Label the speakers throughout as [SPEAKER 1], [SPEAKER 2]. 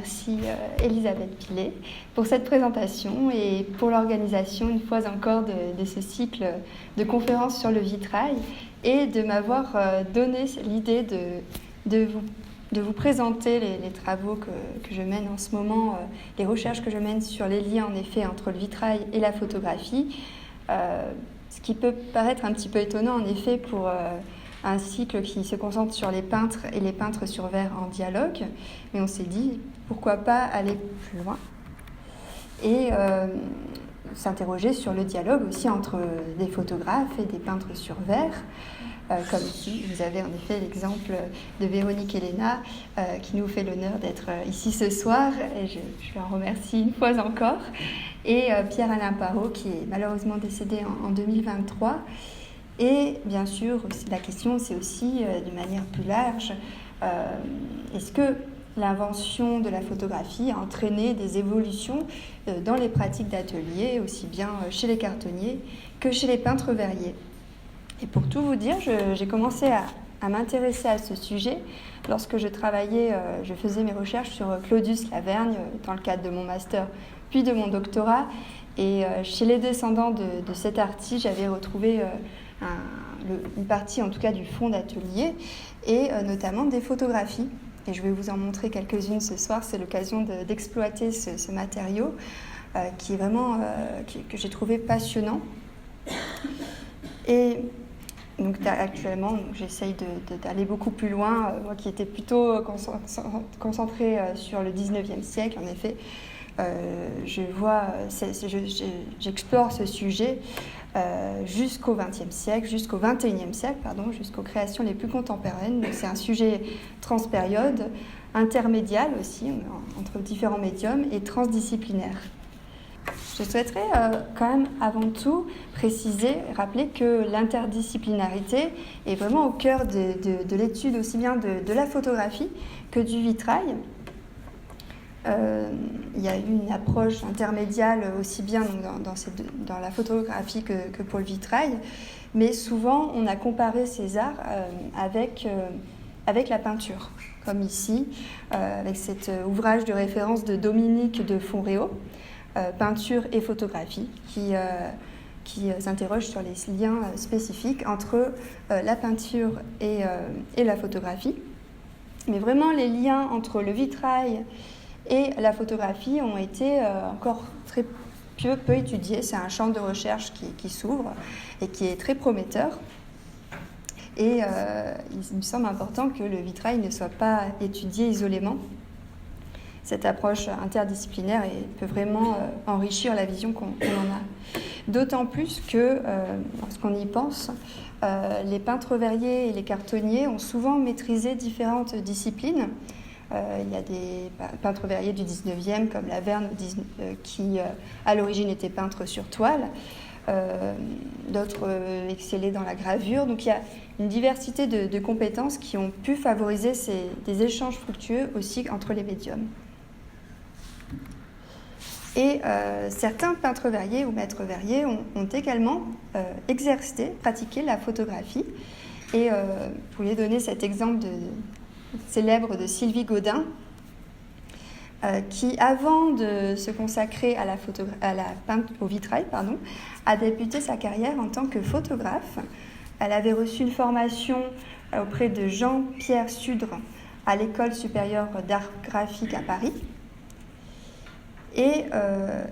[SPEAKER 1] Merci Elisabeth Pilet pour cette présentation et pour l'organisation une fois encore de ce cycle de conférences sur le vitrail et de m'avoir donné l'idée de vous présenter les travaux que je mène en ce moment, les recherches que je mène sur les liens en effet entre le vitrail et la photographie, ce qui peut paraître un petit peu étonnant en effet pour un cycle qui se concentre sur les peintres et les peintres sur verre en dialogue, mais on s'est dit pourquoi pas aller plus loin et s'interroger sur le dialogue aussi entre des photographes et des peintres sur verre, comme ici vous avez en effet l'exemple de Véronique Elena qui nous fait l'honneur d'être ici ce soir et je leur remercie une fois encore, et Pierre-Alain Parot qui est malheureusement décédé en 2023. Et bien sûr, la question, c'est aussi, de manière plus large, est-ce que l'invention de la photographie a entraîné des évolutions dans les pratiques d'atelier, aussi bien chez les cartonniers que chez les peintres verriers? Et pour tout vous dire, j'ai commencé à m'intéresser à ce sujet lorsque je faisais mes recherches sur Claudius Lavergne dans le cadre de mon master, puis de mon doctorat. Et chez les descendants de cet artiste, j'avais retrouvé une partie en tout cas du fond d'atelier et notamment des photographies. Et je vais vous en montrer quelques-unes ce soir. C'est l'occasion d'exploiter ce matériau qui est vraiment que j'ai trouvé passionnant. Et donc actuellement, j'essaye d'aller beaucoup plus loin. Moi qui étais plutôt concentrée sur le 19e siècle, en effet, j'explore ce sujet jusqu'au XXe siècle, jusqu'au XXIe siècle, jusqu'aux créations les plus contemporaines. Donc c'est un sujet transpériode, intermédial aussi, entre différents médiums, et transdisciplinaire. Je souhaiterais quand même avant tout préciser, rappeler que l'interdisciplinarité est vraiment au cœur de l'étude aussi bien de la photographie que du vitrail. Il y a eu une approche intermédiale aussi bien dans la photographie que pour le vitrail, mais souvent on a comparé ces arts avec la peinture, comme ici, avec cet ouvrage de référence de Dominique de Fonréau, Peinture et photographie, qui s'interroge sur les liens spécifiques entre la peinture et la photographie. Mais vraiment les liens entre le vitrail et la photographie ont été encore très peu étudiés. C'est un champ de recherche qui s'ouvre et qui est très prometteur. Et il me semble important que le vitrail ne soit pas étudié isolément. Cette approche interdisciplinaire peut vraiment enrichir la vision qu'on en a. D'autant plus que, lorsqu'on y pense, les peintres verriers et les cartonniers ont souvent maîtrisé différentes disciplines. Il y a des peintres verriers du 19e, comme Lavergne, qui à l'origine étaient peintres sur toile. D'autres excellaient dans la gravure. Donc il y a une diversité de compétences qui ont pu favoriser des échanges fructueux aussi entre les médiums. Et certains peintres verriers ou maîtres verriers ont également pratiqué la photographie. Et vous voulez donner cet exemple célèbre de Sylvie Gaudin, qui, avant de se consacrer au vitrail, a débuté sa carrière en tant que photographe. Elle avait reçu une formation auprès de Jean-Pierre Sudre à l'École supérieure d'art graphique à Paris. Et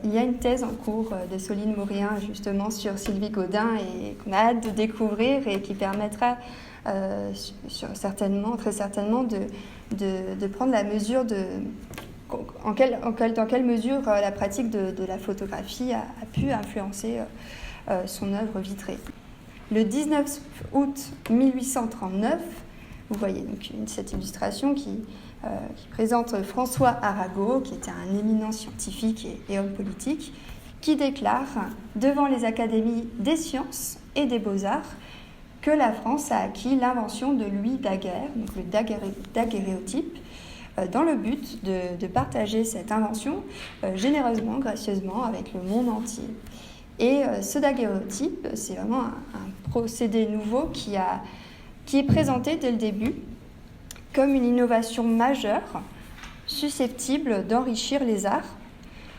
[SPEAKER 1] il y a une thèse en cours de Soline Maurien justement sur Sylvie Gaudin et qu'on a hâte de découvrir et qui permettra très certainement de prendre la mesure dans quelle mesure la pratique de la photographie a pu influencer son œuvre vitrée. Le 19 août 1839, vous voyez donc cette illustration qui présente François Arago, qui était un éminent scientifique et homme politique, qui déclare devant les académies des sciences et des beaux-arts que la France a acquis l'invention de Louis Daguerre, donc le daguerréotype, dans le but de partager cette invention généreusement, gracieusement avec le monde entier. Et ce daguerréotype, c'est vraiment un procédé nouveau qui est présenté dès le début comme une innovation majeure susceptibles d'enrichir les arts.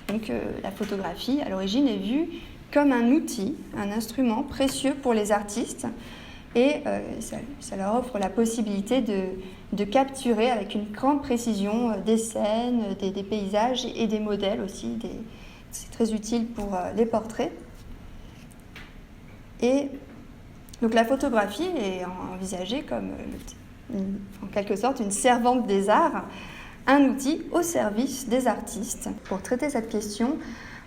[SPEAKER 1] Donc la photographie, à l'origine, est vue comme un outil, un instrument précieux pour les artistes, et ça leur offre la possibilité de capturer avec une grande précision des scènes, des paysages et des modèles aussi. C'est très utile pour les portraits. Et donc la photographie est envisagée comme, en quelque sorte, une servante des arts, un outil au service des artistes. Pour traiter cette question,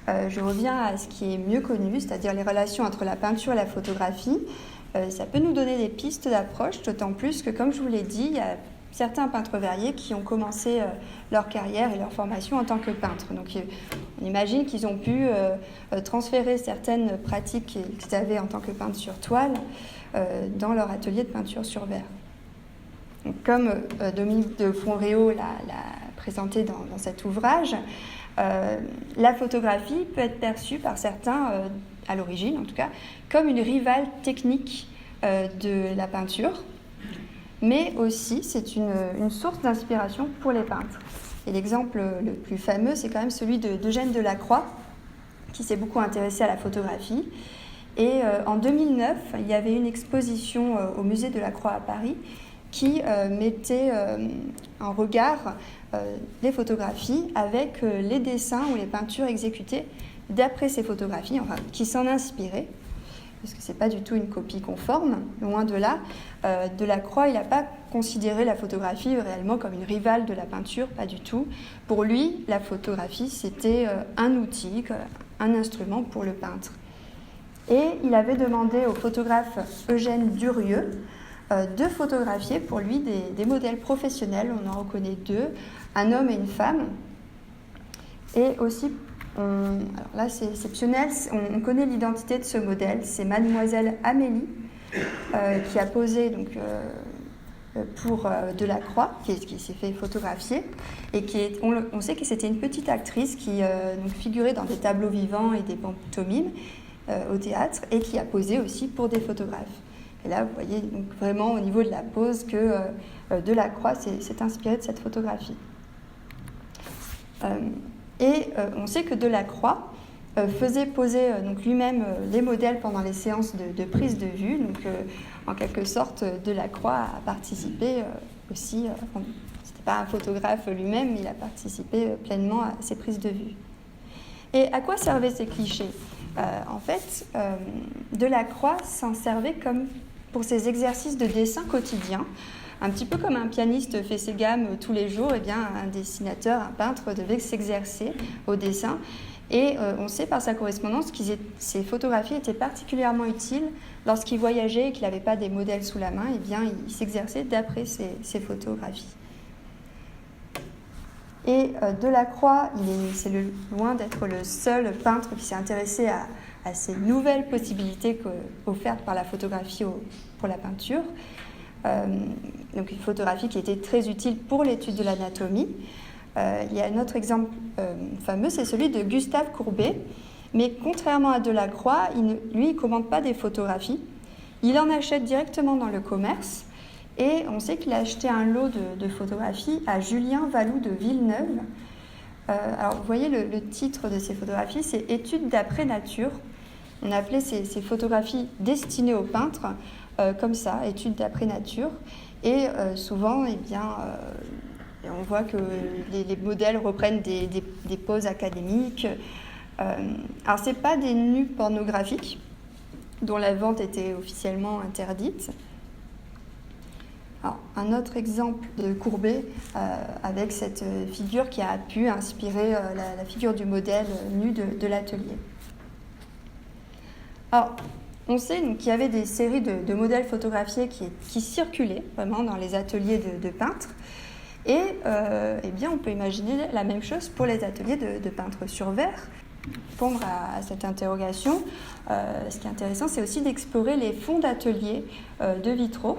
[SPEAKER 1] je reviens à ce qui est mieux connu, c'est-à-dire les relations entre la peinture et la photographie. Ça peut nous donner des pistes d'approche, d'autant plus que, comme je vous l'ai dit, il y a certains peintres verriers qui ont commencé leur carrière et leur formation en tant que peintres. Donc on imagine qu'ils ont pu transférer certaines pratiques qu'ils avaient en tant que peintres sur toile dans leur atelier de peinture sur verre. Donc, comme Dominique de Fonréau l'a présenté dans cet ouvrage, la photographie peut être perçue par certains, à l'origine en tout cas, comme une rivale technique de la peinture, mais aussi c'est une source d'inspiration pour les peintres. Et l'exemple le plus fameux, c'est quand même celui d'Eugène Delacroix, qui s'est beaucoup intéressé à la photographie. Et en 2009, il y avait une exposition au musée Delacroix à Paris qui mettait en regard les photographies avec les dessins ou les peintures exécutées d'après ces photographies, enfin, qui s'en inspiraient, parce que ce n'est pas du tout une copie conforme, loin de là. Delacroix, il n'a pas considéré la photographie réellement comme une rivale de la peinture, pas du tout. Pour lui, la photographie, c'était un outil, un instrument pour le peintre. Et il avait demandé au photographe Eugène Durieux de photographier pour lui des modèles professionnels. On en reconnaît deux, un homme et une femme. Et aussi, alors là c'est exceptionnel, on connaît l'identité de ce modèle, c'est Mademoiselle Amélie qui a posé donc, pour Delacroix, qui s'est fait photographier, et on sait que c'était une petite actrice qui donc, figurait dans des tableaux vivants et des pantomimes au théâtre, et qui a posé aussi pour des photographes. Et là, vous voyez donc, vraiment au niveau de la pose que Delacroix s'est inspiré de cette photographie. On sait que Delacroix faisait poser donc lui-même les modèles pendant les séances de prise de vue. Donc, en quelque sorte, Delacroix a participé aussi. C'était pas un photographe lui-même, mais il a participé pleinement à ces prises de vue. Et à quoi servaient ces clichés ? En fait, Delacroix s'en servait comme pour ses exercices de dessin quotidien. Un petit peu comme un pianiste fait ses gammes tous les jours, eh bien, un dessinateur, un peintre devait s'exercer au dessin. Et on sait par sa correspondance que ces photographies étaient particulièrement utiles lorsqu'il voyageait et qu'il n'avait pas des modèles sous la main. Eh bien, il s'exerçait d'après ces photographies. Et Delacroix, c'est loin d'être le seul peintre qui s'est intéressé à ces nouvelles possibilités offertes par la photographie pour la peinture. Donc une photographie qui était très utile pour l'étude de l'anatomie. Il y a un autre exemple fameux, c'est celui de Gustave Courbet. Mais contrairement à Delacroix, lui, il ne commande pas des photographies. Il en achète directement dans le commerce. Et on sait qu'il a acheté un lot de photographies à Julien Valou de Villeneuve. Alors, vous voyez, le titre de ces photographies, c'est « Études d'après nature ». On appelait ces photographies destinées aux peintres comme ça, « Études d'après nature ». Et souvent, eh bien, on voit que les modèles reprennent des poses académiques. Alors, ce n'est pas des nus pornographiques, dont la vente était officiellement interdite. Alors, un autre exemple de Courbet avec cette figure qui a pu inspirer la figure du modèle nu de l'atelier. Alors, on sait donc, qu'il y avait des séries de modèles photographiés qui circulaient vraiment dans les ateliers de peintres. Et eh bien, on peut imaginer la même chose pour les ateliers de peintres sur verre. Pour répondre à cette interrogation, ce qui est intéressant, c'est aussi d'explorer les fonds d'atelier de vitraux,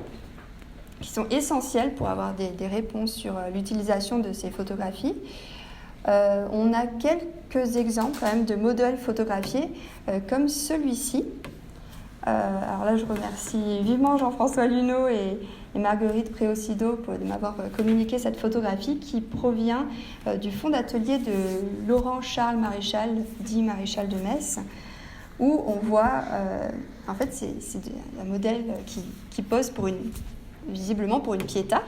[SPEAKER 1] qui sont essentiels pour avoir des réponses sur l'utilisation de ces photographies. On a quelques exemples quand même de modèles photographiés comme celui-ci. Alors là, je remercie vivement Jean-François Luneau et et Marguerite Préocido de m'avoir communiqué cette photographie qui provient du fonds d'atelier de Laurent Charles Maréchal, dit Maréchal de Metz, où on voit, en fait, c'est un modèle qui pose visiblement pour une Pietà.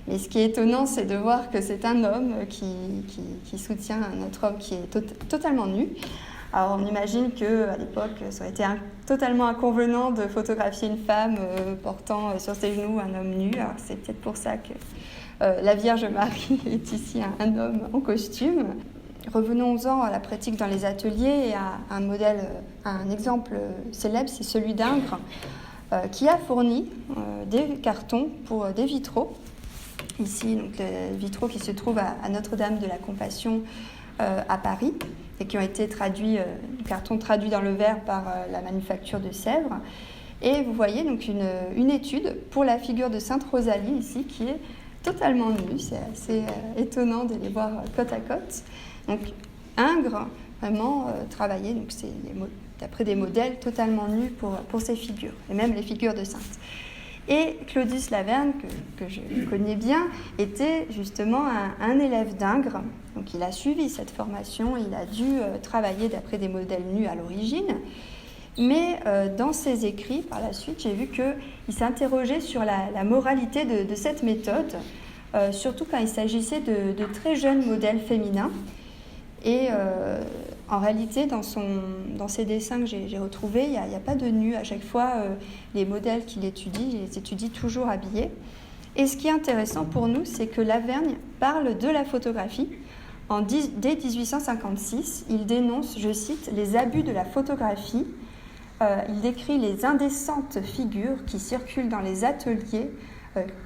[SPEAKER 1] Mais ce qui est étonnant, c'est de voir que c'est un homme qui soutient un autre homme qui est totalement nu. Alors on imagine qu'à l'époque, ça aurait été totalement inconvenant de photographier une femme portant sur ses genoux un homme nu. Alors c'est peut-être pour ça que la Vierge Marie est ici un homme en costume. Revenons-en à la pratique dans les ateliers et à un exemple célèbre, c'est celui d'Ingres, qui a fourni des cartons pour des vitraux. Ici, donc, les vitraux qui se trouvent à Notre-Dame de la Compassion à Paris et qui ont été cartons traduits dans le verre par la manufacture de Sèvres. Et vous voyez donc une étude pour la figure de Sainte Rosalie ici qui est totalement nue. C'est assez étonnant de les voir côte à côte. Donc Ingres vraiment travaillé, donc c'est d'après des modèles totalement nus pour ces figures, et même les figures de saintes. Et Claudius Laverne, que je connais bien, était justement un élève d'Ingres. Donc il a suivi cette formation, il a dû travailler d'après des modèles nus à l'origine. Mais dans ses écrits, par la suite, j'ai vu qu'il s'interrogeait sur la moralité de cette méthode, surtout quand il s'agissait de très jeunes modèles féminins. Et en réalité, dans ces dessins que j'ai retrouvés, il n'y a pas de nu. À chaque fois, les modèles qu'il étudie, il les étudie toujours habillés. Et ce qui est intéressant pour nous, c'est que Lavergne parle de la photographie. Dès 1856, il dénonce, je cite, « les abus de la photographie ». Il décrit les indécentes figures qui circulent dans les ateliers,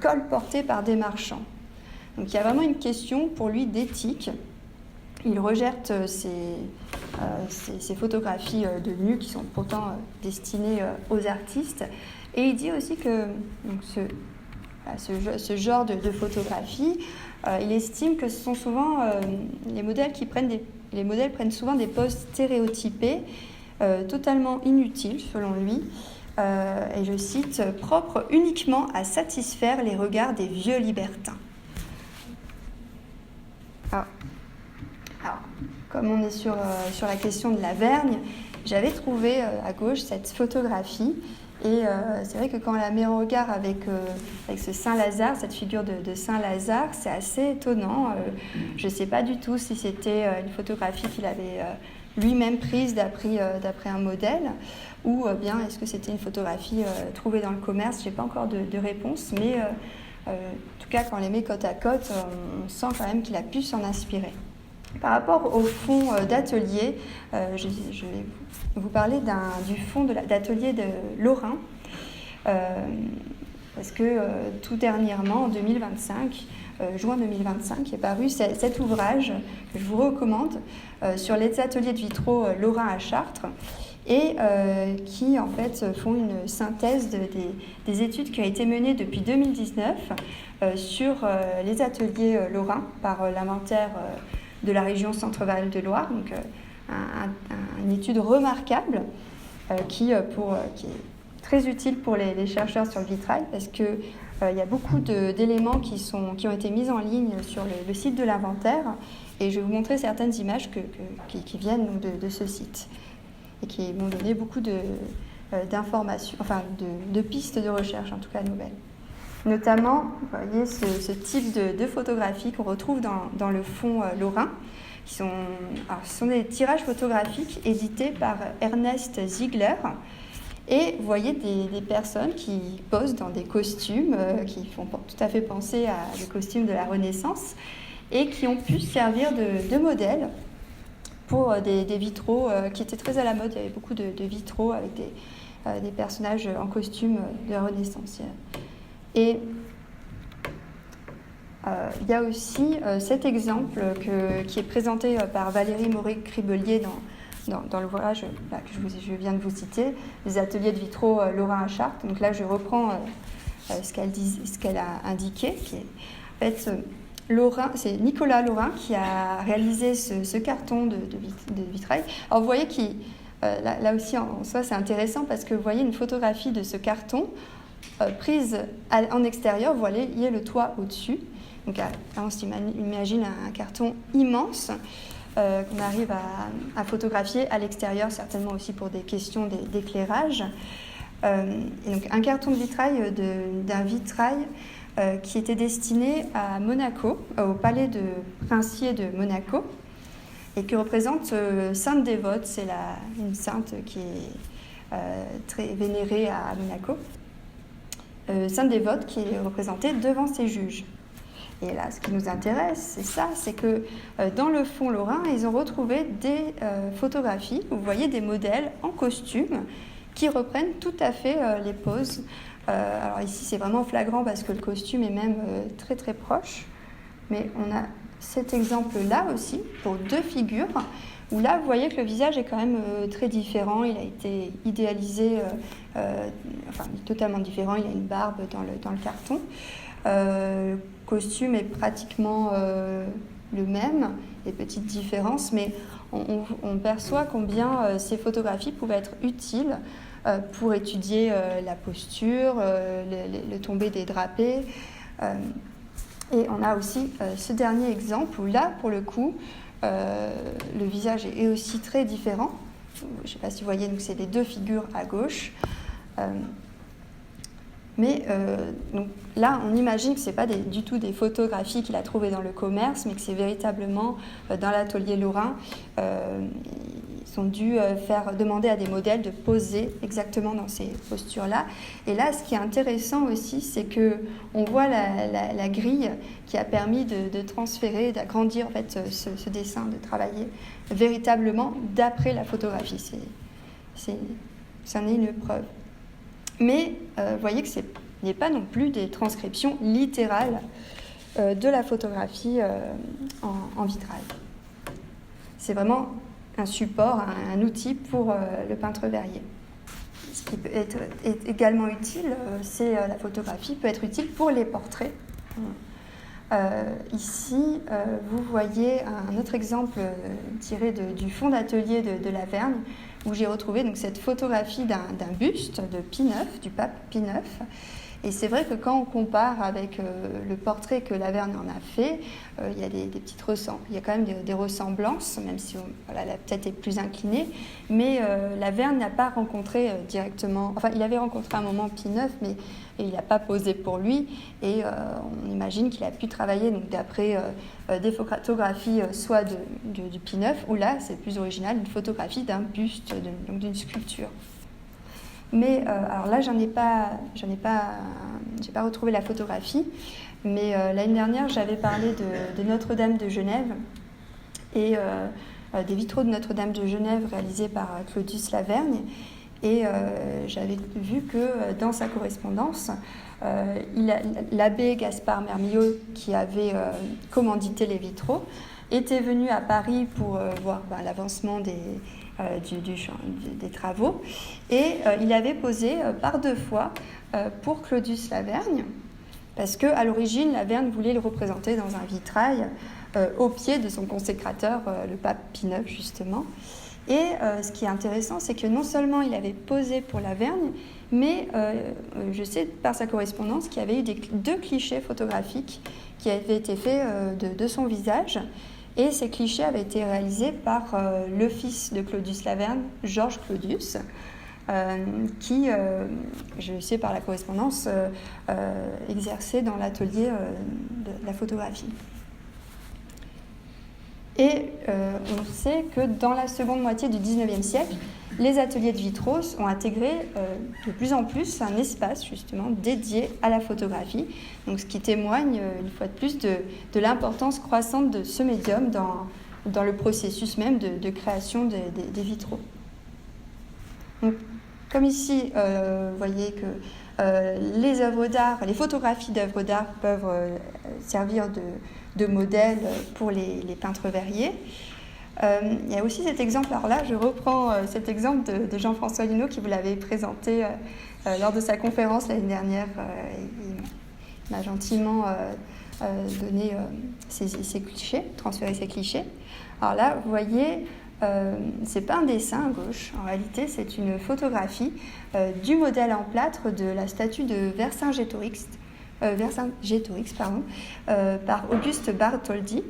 [SPEAKER 1] colportées par des marchands. Donc il y a vraiment une question pour lui d'éthique. Il rejette ces photographies de nus qui sont pourtant destinées aux artistes. Et il dit aussi que donc ce genre de photographie, il estime que ce sont souvent les modèles prennent souvent des poses stéréotypées, totalement inutiles selon lui. Et je cite, « propres uniquement à satisfaire les regards des vieux libertins ». Alors, comme on est sur la question de Lavergne, j'avais trouvé à gauche cette photographie. Et c'est vrai que quand on la met en regard avec ce Saint-Lazare, cette figure de Saint-Lazare, c'est assez étonnant. Je ne sais pas du tout si c'était une photographie qu'il avait lui-même prise d'après un modèle, ou bien est-ce que c'était une photographie trouvée dans le commerce. Je n'ai pas encore de réponse, mais en tout cas, quand on les met côte à côte, on sent quand même qu'il a pu s'en inspirer. Par rapport au fonds d'atelier, je vais vous parler du fonds d'atelier de Lorrain, parce que tout dernièrement, en 2025, juin 2025, est paru cet ouvrage que je vous recommande sur les ateliers de vitraux Lorrain à Chartres, et qui en fait font une synthèse des études qui ont été menées depuis 2019 sur les ateliers lorrains par l'inventaire de la région Centre-Val de Loire, donc une étude remarquable qui est très utile pour les chercheurs sur le vitrail, parce qu'il y a beaucoup d'éléments qui ont été mis en ligne sur le site de l'inventaire, et je vais vous montrer certaines images qui viennent de ce site, et qui m'ont donné beaucoup d'informations, enfin de pistes de recherche, en tout cas nouvelles. Notamment, vous voyez ce type de photographie qu'on retrouve dans le fonds lorrain. Ce sont des tirages photographiques édités par Ernest Ziegler. Et vous voyez des personnes qui posent dans des costumes qui font tout à fait penser à des costumes de la Renaissance et qui ont pu servir de modèles pour des vitraux qui étaient très à la mode. Il y avait beaucoup de vitraux avec des personnages en costume de la Renaissance. Et il y a aussi cet exemple qui est présenté par Valérie Moret-Cribelier dans l'ouvrage que je viens de vous citer, les ateliers de vitraux Lorrain à Chartres. Donc là, je reprends ce qu'elle a indiqué. Qui est, en fait, c'est Nicolas Lorrain qui a réalisé ce carton de vitrail. Alors vous voyez là aussi, en soi, c'est intéressant parce que vous voyez une photographie de ce carton prise en extérieur, vous voyez le toit au-dessus. Donc là, on s'imagine un carton immense qu'on arrive à photographier à l'extérieur, certainement aussi pour des questions d'éclairage. Et donc un carton de vitrail d'un vitrail qui était destiné à Monaco, au palais de princier de Monaco, et qui représente Sainte Dévote. C'est une sainte qui est très vénérée à Monaco. Sainte Dévote qui est représentée devant ses juges. Et là, ce qui nous intéresse, c'est que dans le fond lorrain, ils ont retrouvé des photographies, vous voyez des modèles en costume qui reprennent tout à fait les poses. Alors ici, c'est vraiment flagrant parce que le costume est même très très proche. Mais on a cet exemple-là aussi, pour 2 figures, où là, vous voyez que le visage est quand même très différent. Il a été idéalisé, totalement différent. Il a une barbe dans le carton. Le costume est pratiquement le même, des petites différences, mais on perçoit combien ces photographies pouvaient être utiles pour étudier la posture, le tombé des drapés. Et on a aussi ce dernier exemple où là, pour le coup, le visage est aussi très différent. Je ne sais pas si vous voyez, donc c'est les 2 figures à gauche. Donc là, on imagine que ce n'est pas du tout des photographies qu'il a trouvées dans le commerce, mais que c'est véritablement dans l'atelier lorrain. Ils ont dû demander à des modèles de poser exactement dans ces postures-là. Et là, ce qui est intéressant aussi, c'est qu'on voit la grille qui a permis de transférer, d'agrandir en fait, ce dessin, de travailler véritablement d'après la photographie. C'en est une preuve. Mais vous voyez que ce n'est pas non plus des transcriptions littérales de la photographie en vitrail. C'est vraiment un support, un outil pour le peintre verrier. Ce qui peut être également utile, c'est la photographie peut être utile pour les portraits. Ici, vous voyez un autre exemple tiré du fond d'atelier de Lavergne, où j'ai retrouvé donc, cette photographie d'un buste de Pie IX, du pape Pie IX. Et c'est vrai que quand on compare avec le portrait que Lavergne en a fait, il y a des petites il y a quand même des ressemblances, même si la tête est plus inclinée. Mais Lavergne n'a pas rencontré directement... Enfin, il avait rencontré à un moment Pie IX, mais il n'a pas posé pour lui. Et on imagine qu'il a pu travailler donc, d'après des photographies, soit du Pie IX, ou là, c'est plus original, une photographie d'un buste, d'une sculpture. Mais alors là, j'ai pas retrouvé la photographie, mais l'année dernière, j'avais parlé de Notre-Dame de Genève et des vitraux de Notre-Dame de Genève réalisés par Claudius Lavergne. Et j'avais vu que dans sa correspondance, l'abbé Gaspard Mermillot, qui avait commandité les vitraux, était venu à Paris pour voir l'avancement des travaux, et il avait posé par 2 fois pour Claudius Lavergne, parce qu'à l'origine, Lavergne voulait le représenter dans un vitrail au pied de son consécrateur, le pape Pie IX, justement. Et ce qui est intéressant, c'est que non seulement il avait posé pour Lavergne, mais je sais par sa correspondance qu'il y avait eu 2 clichés photographiques qui avaient été faits de son visage. Et ces clichés avaient été réalisés par le fils de Claudius Lavergne, Georges Claudius, qui, je sais par la correspondance, exerçait dans l'atelier de la photographie. Et on sait que dans la seconde moitié du XIXe siècle, les ateliers de vitraux ont intégré de plus en plus un espace justement dédié à la photographie, donc ce qui témoigne une fois de plus de l'importance croissante de ce médium dans le processus même de création des vitraux. Donc, comme ici, vous voyez que les œuvres d'art, les photographies d'œuvres d'art peuvent servir de modèle pour les peintres verriers. Il y a aussi cet exemple, alors là je reprends cet exemple de Jean-François Luneau qui vous l'avait présenté lors de sa conférence l'année dernière. Il m'a gentiment donné ses clichés, transféré ses clichés. Alors là, vous voyez c'est pas un dessin à gauche, en réalité c'est une photographie du modèle en plâtre de la statue de Vercingétorix, par Auguste Bartholdi.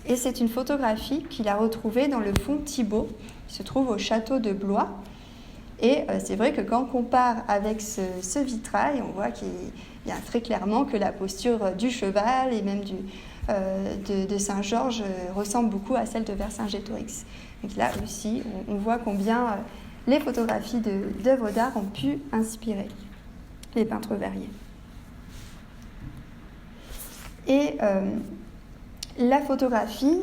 [SPEAKER 1] Et c'est une photographie qu'il a retrouvée dans le fond Thibaut, qui se trouve au château de Blois. Et c'est vrai que quand on compare avec ce vitrail, on voit qu'il y a très clairement que la posture du cheval et même de Saint-Georges ressemble beaucoup à celle de Vercingétorix. Donc là aussi, on voit combien les photographies d'œuvres d'art ont pu inspirer les peintres verriers. Et la photographie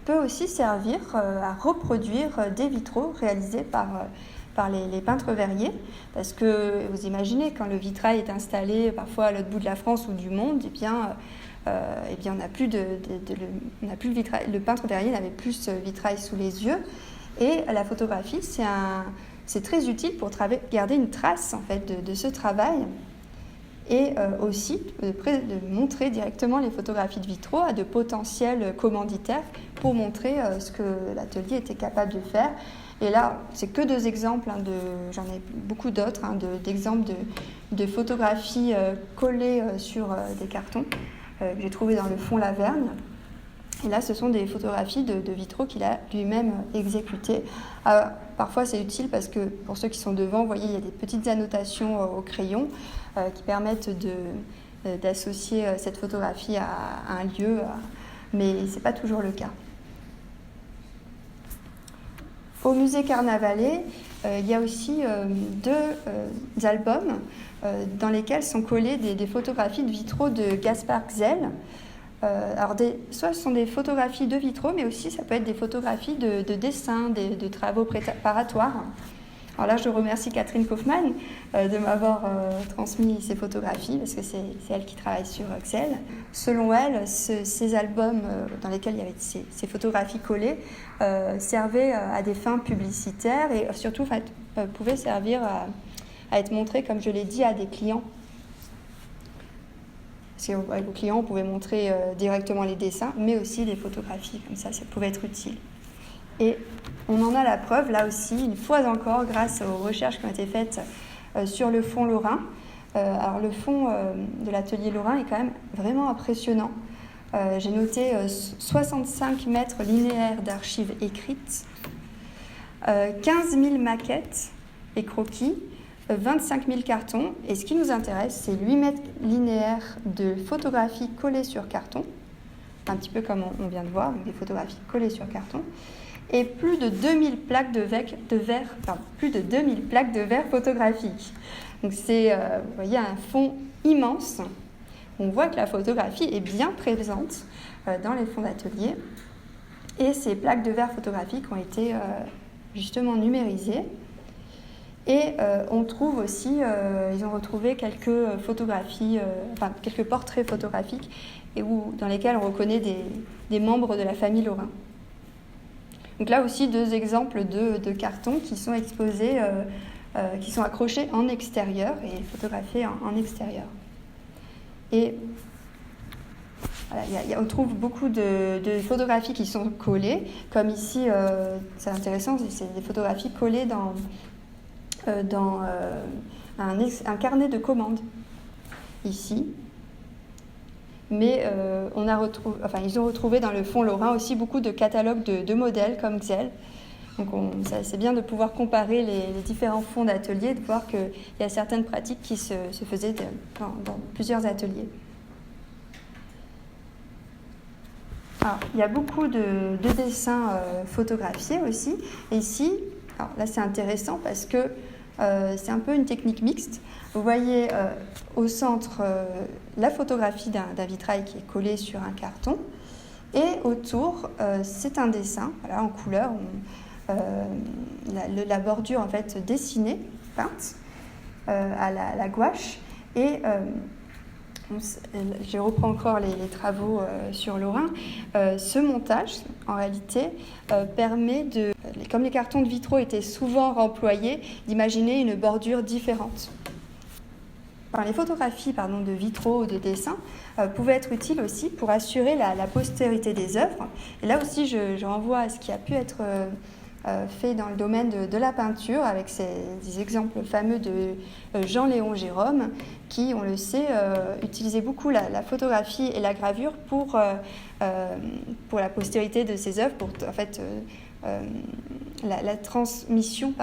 [SPEAKER 1] peut aussi servir à reproduire des vitraux réalisés par les peintres verriers, parce que vous imaginez, quand le vitrail est installé parfois à l'autre bout de la France ou du monde, on n'a plus le vitrail. Le peintre verrier n'avait plus ce vitrail sous les yeux, et la photographie c'est très utile pour garder une trace en fait de ce travail. Et aussi de montrer directement les photographies de vitraux à de potentiels commanditaires pour montrer ce que l'atelier était capable de faire. Et là, c'est que 2 exemples, j'en ai beaucoup d'autres, d'exemples de photographies collées sur des cartons que j'ai trouvées dans le fond Laverne. Et là, ce sont des photographies de vitraux qu'il a lui-même exécutées. Parfois, c'est utile parce que, pour ceux qui sont devant, vous voyez, il y a des petites annotations au crayon qui permettent d'associer cette photographie à un lieu, mais ce n'est pas toujours le cas. Au musée Carnavalet, il y a aussi 2 albums dans lesquels sont collées des photographies de vitraux de Gaspard Xel. Soit ce sont des photographies de vitraux, mais aussi ça peut être des photographies de dessins, de travaux préparatoires. Alors là, je remercie Catherine Kaufmann de m'avoir transmis ces photographies, parce que c'est elle qui travaille sur Xel. Selon elle, ces albums dans lesquels il y avait ces photographies collées servaient à des fins publicitaires et surtout pouvaient servir à être montrés, comme je l'ai dit, à des clients. Parce qu'aux clients, on pouvait montrer directement les dessins, mais aussi des photographies, comme ça pouvait être utile. Et on en a la preuve, là aussi, une fois encore, grâce aux recherches qui ont été faites sur le fond lorrain. Alors le fond de l'atelier lorrain est quand même vraiment impressionnant. J'ai noté 65 mètres linéaires d'archives écrites, 15 000 maquettes et croquis, 25 000 cartons. Et ce qui nous intéresse, c'est 8 mètres linéaires de photographies collées sur carton, un petit peu comme on vient de voir, donc des photographies collées sur carton, et plus de 2000 plaques de verre photographiques. Donc c'est, vous voyez, un fond immense. On voit que la photographie est bien présente dans les fonds d'atelier. Et ces plaques de verre photographiques ont été justement numérisées. Et on trouve aussi, ils ont retrouvé quelques photographies, quelques portraits photographiques dans lesquels on reconnaît des membres de la famille Lorrain. Donc là aussi, 2 exemples de cartons qui sont exposés, qui sont accrochés en extérieur et photographiés en extérieur. Et voilà, on trouve beaucoup de photographies qui sont collées, comme ici, c'est intéressant, c'est des photographies collées dans un carnet de commandes, ici. Mais ils ont retrouvé dans le fond lorrain aussi beaucoup de catalogues de modèles comme Xel. Donc c'est bien de pouvoir comparer les différents fonds d'ateliers, de voir qu'il y a certaines pratiques qui se faisaient dans plusieurs ateliers. Alors, il y a beaucoup de dessins photographiés aussi. Et ici, alors là c'est intéressant parce que c'est un peu une technique mixte. Vous voyez au centre la photographie d'un vitrail qui est collé sur un carton. Et autour, c'est un dessin, voilà, en couleur, la bordure en fait dessinée, peinte à la gouache. Et je reprends encore les travaux sur Lorrain. Ce montage, en réalité, permet comme les cartons de vitraux étaient souvent remployés, d'imaginer une bordure différente. les photographies de vitraux ou de dessins pouvaient être utiles aussi pour assurer la postérité des œuvres. Et là aussi, je renvoie à ce qui a pu être fait dans le domaine de la peinture, avec des exemples fameux de Jean-Léon Gérôme, qui, on le sait, utilisait beaucoup la photographie et la gravure pour la postérité de ses œuvres, pour en fait la transmission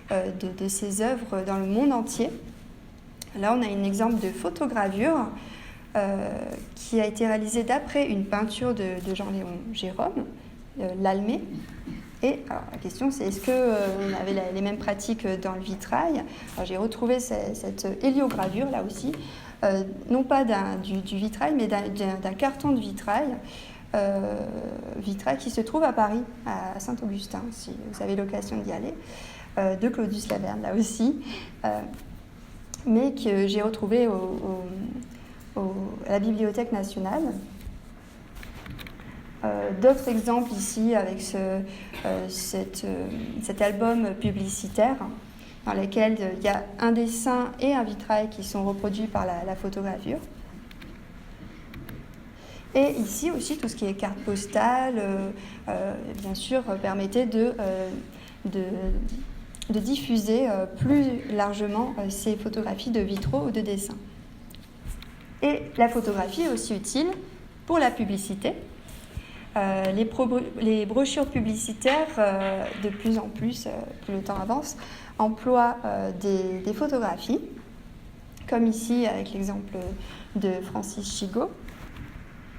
[SPEAKER 1] de ses œuvres dans le monde entier. Là, on a un exemple de photogravure qui a été réalisée d'après une peinture de Jean-Léon Gérôme, l'Almé. Et alors, la question, c'est est-ce qu'on avait les mêmes pratiques dans le vitrail? Alors, j'ai retrouvé cette héliogravure, là aussi, non pas du vitrail, mais d'un carton de vitrail, vitrail qui se trouve à Paris, à Saint-Augustin, si vous avez l'occasion d'y aller, de Claudius Laverne, là aussi, mais que j'ai retrouvé à la Bibliothèque nationale. D'autres exemples ici avec cet album publicitaire dans lequel il y a un dessin et un vitrail qui sont reproduits par la photogravure. Et ici aussi, tout ce qui est carte postale, bien sûr, permettait de diffuser plus largement ces photographies de vitraux ou de dessins. Et la photographie est aussi utile pour la publicité. Les brochures publicitaires, de plus en plus, plus le temps avance, emploient des photographies, comme ici avec l'exemple de Francis Chigot,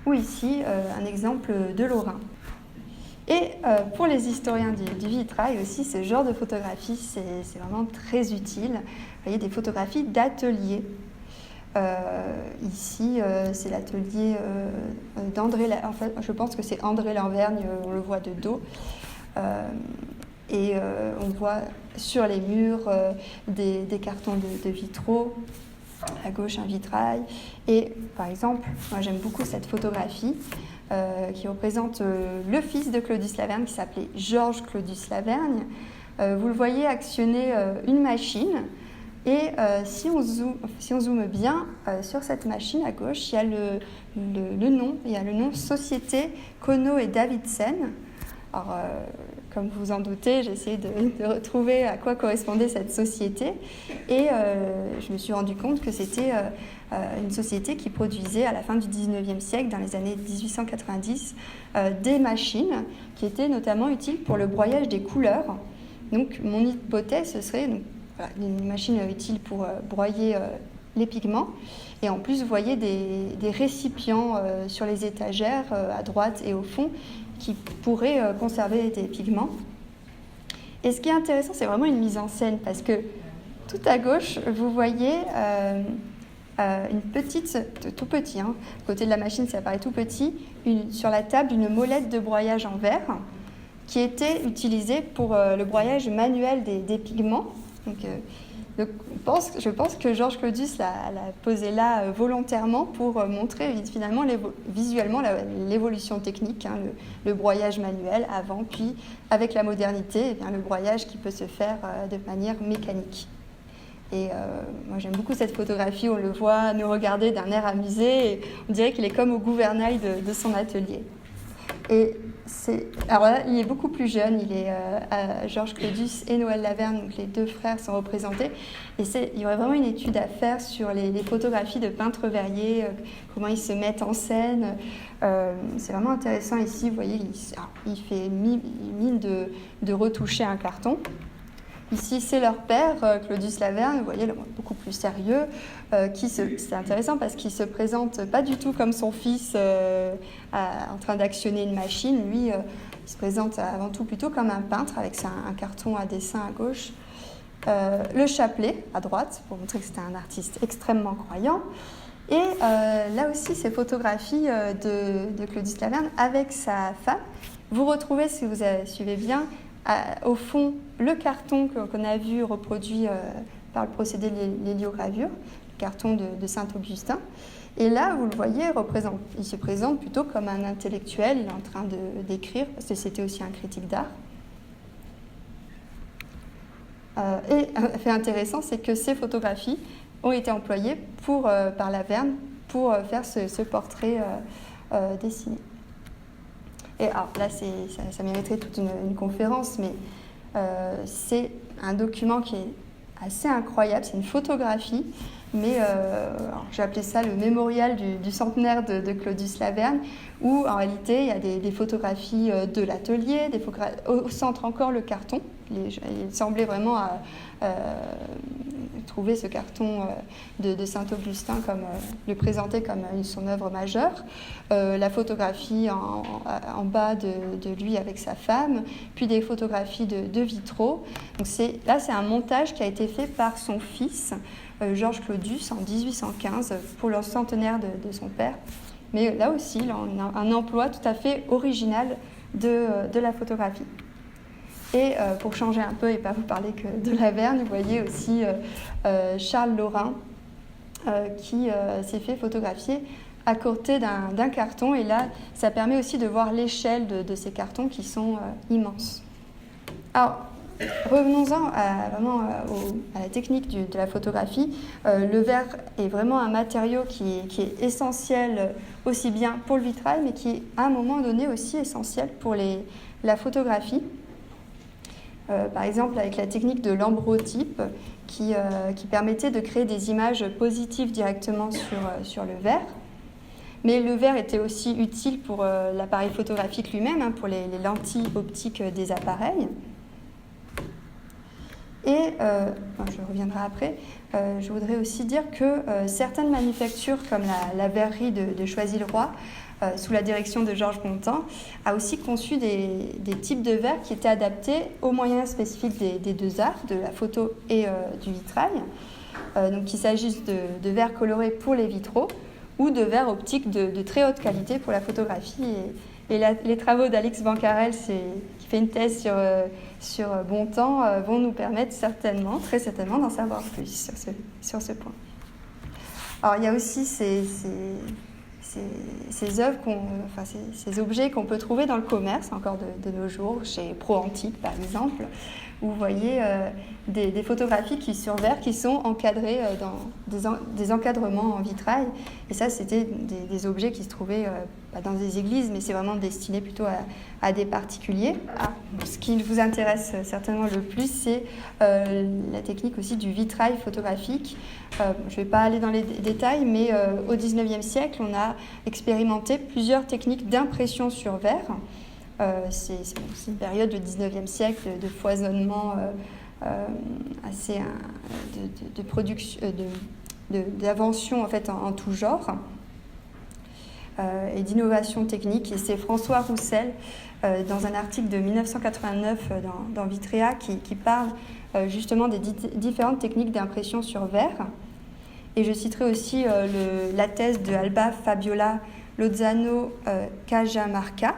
[SPEAKER 1] ou ici un exemple de Lorrain. Et pour les historiens du vitrail aussi, ce genre de photographie, c'est vraiment très utile. Vous voyez, des photographies d'atelier. Ici, c'est l'atelier d'André, en fait, je pense que c'est André Lanvergne, on le voit de dos. Et on voit sur les murs des cartons de vitraux, à gauche un vitrail. Et par exemple, moi j'aime beaucoup cette photographie qui représente le fils de Claudius Laverne qui s'appelait Georges Claudius Lavergne. Vous le voyez actionner une machine. Et si on zoome bien sur cette machine à gauche, il y a le nom Société Conneau et Davidsen. Alors, comme vous vous en doutez, j'ai essayé de retrouver à quoi correspondait cette société. Et je me suis rendu compte que c'était une société qui produisait à la fin du 19e siècle, dans les années 1890, des machines qui étaient notamment utiles pour le broyage des couleurs. Donc, mon hypothèse, ce serait une machine utile pour broyer les pigments. Et en plus, vous voyez des récipients sur les étagères, à droite et au fond, qui pourraient conserver des pigments. Et ce qui est intéressant, c'est vraiment une mise en scène, parce que tout à gauche, vous voyez une petite, tout petit, à côté de la machine, ça paraît tout petit, sur la table, une molette de broyage en verre, qui était utilisée pour le broyage manuel des pigments. Donc, je pense que Georges Claudius l'a posé là volontairement pour montrer finalement visuellement l'évolution technique, le broyage manuel avant, puis avec la modernité, le broyage qui peut se faire de manière mécanique. Et moi j'aime beaucoup cette photographie, on le voit nous regarder d'un air amusé, et on dirait qu'il est comme au gouvernail de son atelier. Et alors là, il est beaucoup plus jeune, il est Georges Claudius et Noël Laverne, donc les deux frères sont représentés. Et il y aurait vraiment une étude à faire sur les photographies de peintres verriers, comment ils se mettent en scène. C'est vraiment intéressant ici, vous voyez, il fait mine de retoucher un carton. Ici, c'est leur père, Claudius Laverne, vous voyez, beaucoup plus sérieux, c'est intéressant parce qu'il ne se présente pas du tout comme son fils en train d'actionner une machine. Lui, il se présente avant tout plutôt comme un peintre avec un carton à dessin à gauche. Le chapelet à droite, pour montrer que c'était un artiste extrêmement croyant. Et là aussi, ces photographies de Claudius Laverne avec sa femme. Vous retrouvez, si vous suivez bien, au fond, le carton qu'on a vu reproduit par le procédé de l'héliogravure, le carton de Saint-Augustin. Et là, vous le voyez, il se présente plutôt comme un intellectuel, il est en train d'écrire, parce que c'était aussi un critique d'art. Et un fait intéressant, c'est que ces photographies ont été employés par Laverne pour faire ce portrait dessiné. Et alors là, ça mériterait toute une conférence, mais c'est un document qui est assez incroyable, c'est une photographie, mais j'ai appelé ça le mémorial du centenaire de Claudius Laverne, où en réalité il y a des photographies de l'atelier, au centre encore le carton. Il semblait vraiment trouver ce carton de Saint-Augustin, le présenter comme son œuvre majeure, la photographie en bas de lui avec sa femme, puis des photographies de vitraux. Donc c'est un montage qui a été fait par son fils, Georges Claudius, en 1815, pour le centenaire de son père. Mais là aussi, on a un emploi tout à fait original de la photographie. Et pour changer un peu et pas vous parler que de Laverne, vous voyez aussi Charles Lorrain qui s'est fait photographier à côté d'un carton. Et là, ça permet aussi de voir l'échelle de ces cartons qui sont immenses. Alors, revenons-en à la technique de la photographie. Le verre est vraiment un matériau qui est essentiel aussi bien pour le vitrail, mais qui est à un moment donné aussi essentiel pour la photographie. Par exemple, avec la technique de l'ambrotype, qui permettait de créer des images positives directement sur le verre. Mais le verre était aussi utile pour l'appareil photographique lui-même, pour les lentilles optiques des appareils. Et, je reviendrai après, je voudrais aussi dire que certaines manufactures, comme la verrerie de Choisy-le-Roi, sous la direction de Georges Bontemps, a aussi conçu des types de verres qui étaient adaptés aux moyens spécifiques des deux arts, de la photo et du vitrail. Donc qu'il s'agisse de verres colorés pour les vitraux ou de verres optiques de très haute qualité pour la photographie. Et les travaux d'Alix Bancarel, qui fait une thèse sur Bontemps, vont nous permettre très certainement d'en savoir plus sur ce point. Alors il y a aussi ces œuvres, ces objets qu'on peut trouver dans le commerce encore de nos jours, chez Pro Antique par exemple, où vous voyez des photographies sur verre qui sont encadrées dans des encadrements en vitrail. Et ça, c'était des objets qui se trouvaient pas dans des églises, mais c'est vraiment destiné plutôt à des particuliers. Ce qui vous intéresse certainement le plus, c'est la technique aussi du vitrail photographique. Je ne vais pas aller dans les détails, mais au XIXe siècle, on a expérimenté plusieurs techniques d'impression sur verre. C'est une période du XIXe siècle de foisonnement assez de production, d'invention en fait en tout genre et d'innovation technique. Et c'est François Roussel dans un article de 1989 dans Vitrea qui parle justement des différentes techniques d'impression sur verre. Et je citerai aussi la thèse de Alba Fabiola Lozano Cajamarca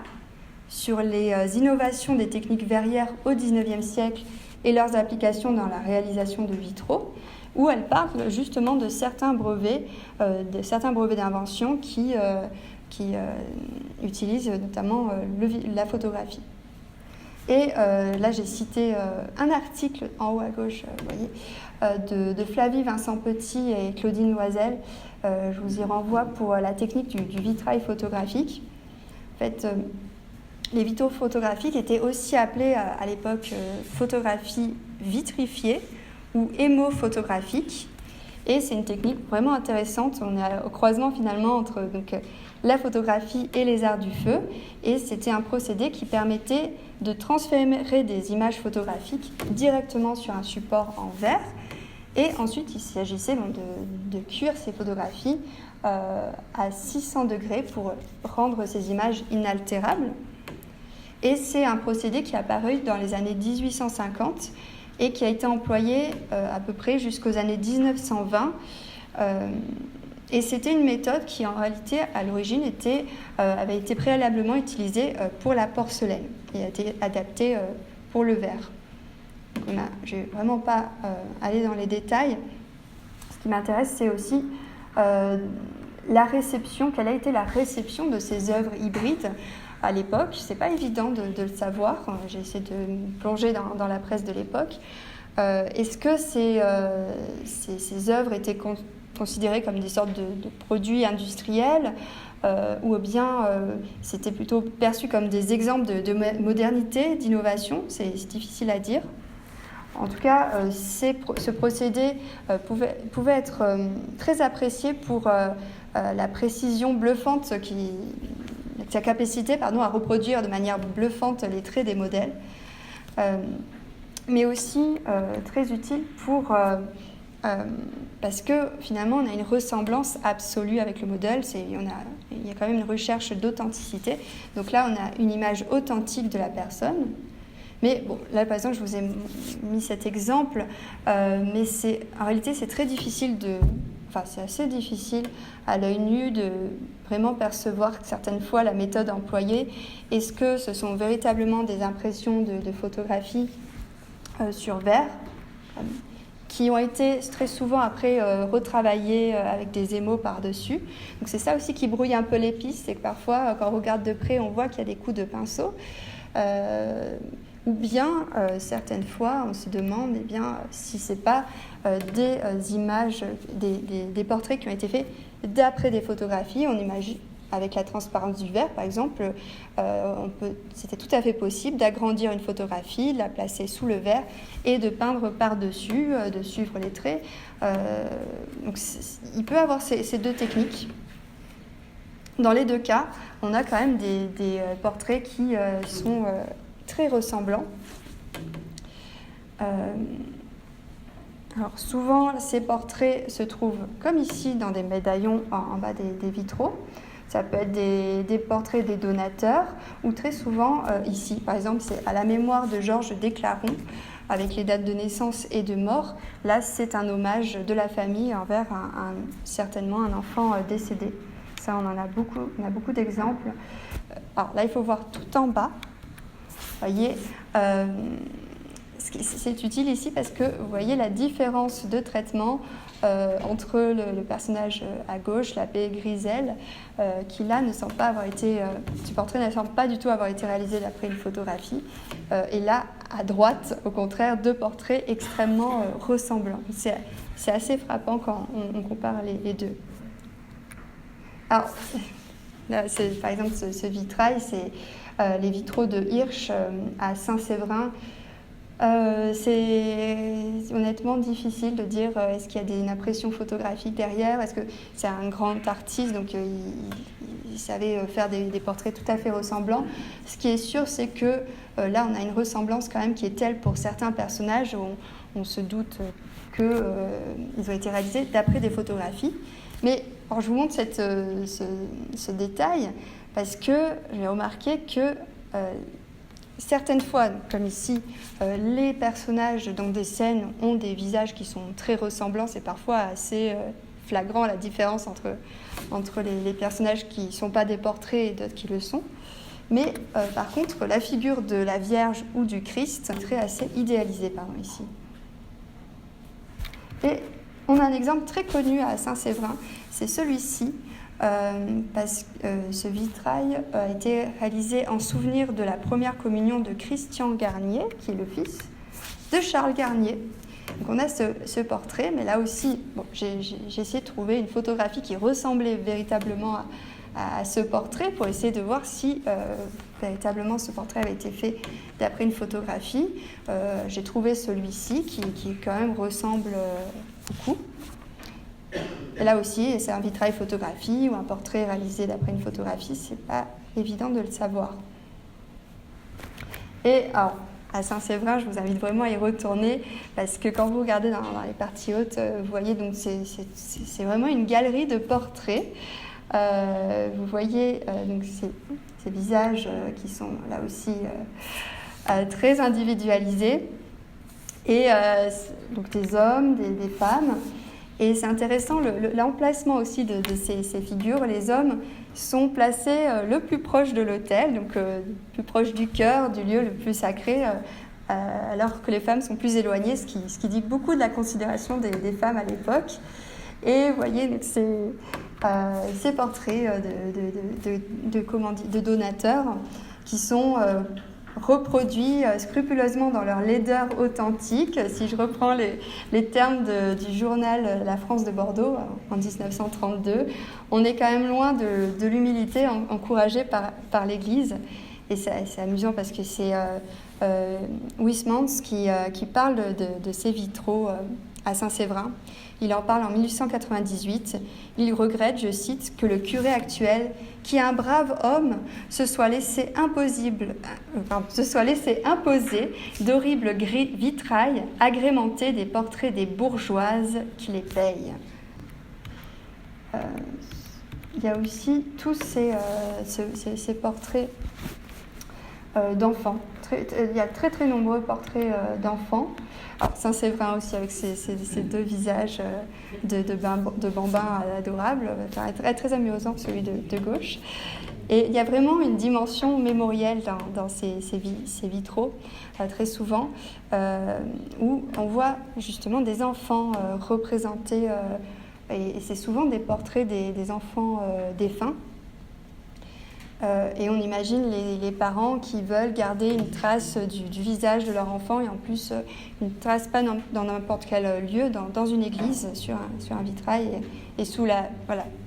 [SPEAKER 1] sur les innovations des techniques verrières au XIXe siècle et leurs applications dans la réalisation de vitraux, où elle parle justement de certains brevets d'invention qui utilisent notamment la photographie. Et là, j'ai cité un article en haut à gauche, vous voyez, de Flavie Vincent Petit et Claudine Loisel. Je vous y renvoie pour la technique du vitrail photographique. En fait, les vitraux photographiques étaient aussi appelés à l'époque photographie vitrifiée ou hémophotographique. Et c'est une technique vraiment intéressante. On est au croisement finalement entre la photographie et les arts du feu. Et c'était un procédé qui permettait de transférer des images photographiques directement sur un support en verre. Et ensuite, il s'agissait de cuire ces photographies à 600 degrés pour rendre ces images inaltérables. Et c'est un procédé qui est apparu dans les années 1850 et qui a été employé à peu près jusqu'aux années 1920. Et c'était une méthode qui, en réalité, à l'origine, avait été préalablement utilisée pour la porcelaine et a été adaptée pour le verre. Je ne vais vraiment pas aller dans les détails. Ce qui m'intéresse, c'est aussi la réception. Quelle a été la réception de ces œuvres hybrides à l'époque? C'est pas évident de le savoir. J'ai essayé de me plonger dans la presse de l'époque. Est-ce que ces œuvres étaient considérées comme des sortes de produits industriels ou bien c'était plutôt perçu comme des exemples de modernité, d'innovation? C'est difficile à dire. En tout cas, ce procédé pouvait être très apprécié pour la précision bluffante, sa capacité à reproduire de manière bluffante les traits des modèles, mais aussi très utile parce que finalement on a une ressemblance absolue avec le modèle, il y a quand même une recherche d'authenticité. Donc là, on a une image authentique de la personne. Mais bon, là par exemple, je vous ai mis cet exemple, mais en réalité c'est très difficile c'est assez difficile à l'œil nu de vraiment percevoir certaines fois la méthode employée. Est-ce que ce sont véritablement des impressions de photographies sur verre qui ont été très souvent après retravaillées avec des émaux par-dessus. Donc c'est ça aussi qui brouille un peu les pistes, c'est que parfois quand on regarde de près on voit qu'il y a des coups de pinceau. Ou bien, certaines fois, on se demande si ce n'est pas des images, des portraits qui ont été faits d'après des photographies. On imagine, avec la transparence du verre, par exemple, c'était tout à fait possible d'agrandir une photographie, de la placer sous le verre et de peindre par-dessus, de suivre les traits. Donc, il peut y avoir ces deux techniques. Dans les deux cas, on a quand même des portraits qui sont très ressemblants. Alors souvent, ces portraits se trouvent, comme ici, dans des médaillons en bas des vitraux. Ça peut être des portraits des donateurs, ou très souvent, ici, par exemple, c'est à la mémoire de Georges Desclarons, avec les dates de naissance et de mort. Là, c'est un hommage de la famille envers certainement un enfant décédé. Ça, on a beaucoup d'exemples. Alors là, il faut voir tout en bas. Vous voyez, c'est utile ici parce que vous voyez la différence de traitement entre le personnage à gauche, l'abbé Grisel, qui là ce portrait ne semble pas du tout avoir été réalisé d'après une photographie. Et là, à droite, au contraire, deux portraits extrêmement ressemblants. C'est assez frappant quand on compare les deux. Alors, là, par exemple, ce vitrail, c'est les vitraux de Hirsch à Saint-Séverin. C'est honnêtement difficile de dire est-ce qu'il y a une impression photographique derrière, est-ce que c'est un grand artiste, donc il savait faire des portraits tout à fait ressemblants. Ce qui est sûr, c'est que là, on a une ressemblance quand même qui est telle pour certains personnages, on se doute qu'ils ont été réalisés d'après des photographies. Mais alors, je vous montre ce détail parce que j'ai remarqué que certaines fois, comme ici, les personnages dans des scènes ont des visages qui sont très ressemblants. C'est parfois assez flagrant la différence entre les personnages qui ne sont pas des portraits et d'autres qui le sont. Mais par contre, la figure de la Vierge ou du Christ est assez idéalisée ici. Et on a un exemple très connu à Saint-Séverin, c'est celui-ci. Parce que ce vitrail a été réalisé en souvenir de la première communion de Christian Garnier, qui est le fils de Charles Garnier. Donc on a ce portrait, mais là aussi, j'ai essayé de trouver une photographie qui ressemblait véritablement à ce portrait pour essayer de voir si véritablement ce portrait avait été fait d'après une photographie. J'ai trouvé celui-ci qui quand même ressemble beaucoup. Et là aussi, c'est un vitrail photographie ou un portrait réalisé d'après une photographie, c'est pas évident de le savoir. Et alors, à Saint-Séverin, je vous invite vraiment à y retourner parce que quand vous regardez dans les parties hautes, vous voyez, donc c'est vraiment une galerie de portraits. Vous voyez donc ces visages qui sont là aussi très individualisés et donc des hommes, des femmes. Et c'est intéressant l'emplacement aussi de ces figures. Les hommes sont placés le plus proche de l'autel, donc le plus proche du cœur, du lieu le plus sacré, alors que les femmes sont plus éloignées, ce qui dit beaucoup de la considération des femmes à l'époque. Et vous voyez donc, ces portraits de donateurs qui sont reproduits scrupuleusement dans leur laideur authentique. Si je reprends les termes du journal La France de Bordeaux en 1932, on est quand même loin de l'humilité encouragée par l'Église. Et c'est amusant parce que c'est Huysmans qui parle de ces vitraux à Saint-Séverin. Il en parle en 1898. Il regrette, je cite, que le curé actuel, qui est un brave homme, se soit laissé imposer d'horribles vitrailles agrémentées des portraits des bourgeoises qui les payent. Il y a aussi tous ces portraits d'enfants. Il y a très très nombreux portraits d'enfants. Alors Saint-Séverin aussi avec ses deux visages de bambins adorables, très, très amusant celui de gauche. Et il y a vraiment une dimension mémorielle dans ces vitraux, très souvent, où on voit justement des enfants représentés, et c'est souvent des portraits des enfants défunts. Et on imagine les parents qui veulent garder une trace du visage de leur enfant, et en plus une trace pas dans n'importe quel lieu, dans une église, sur un vitrail, et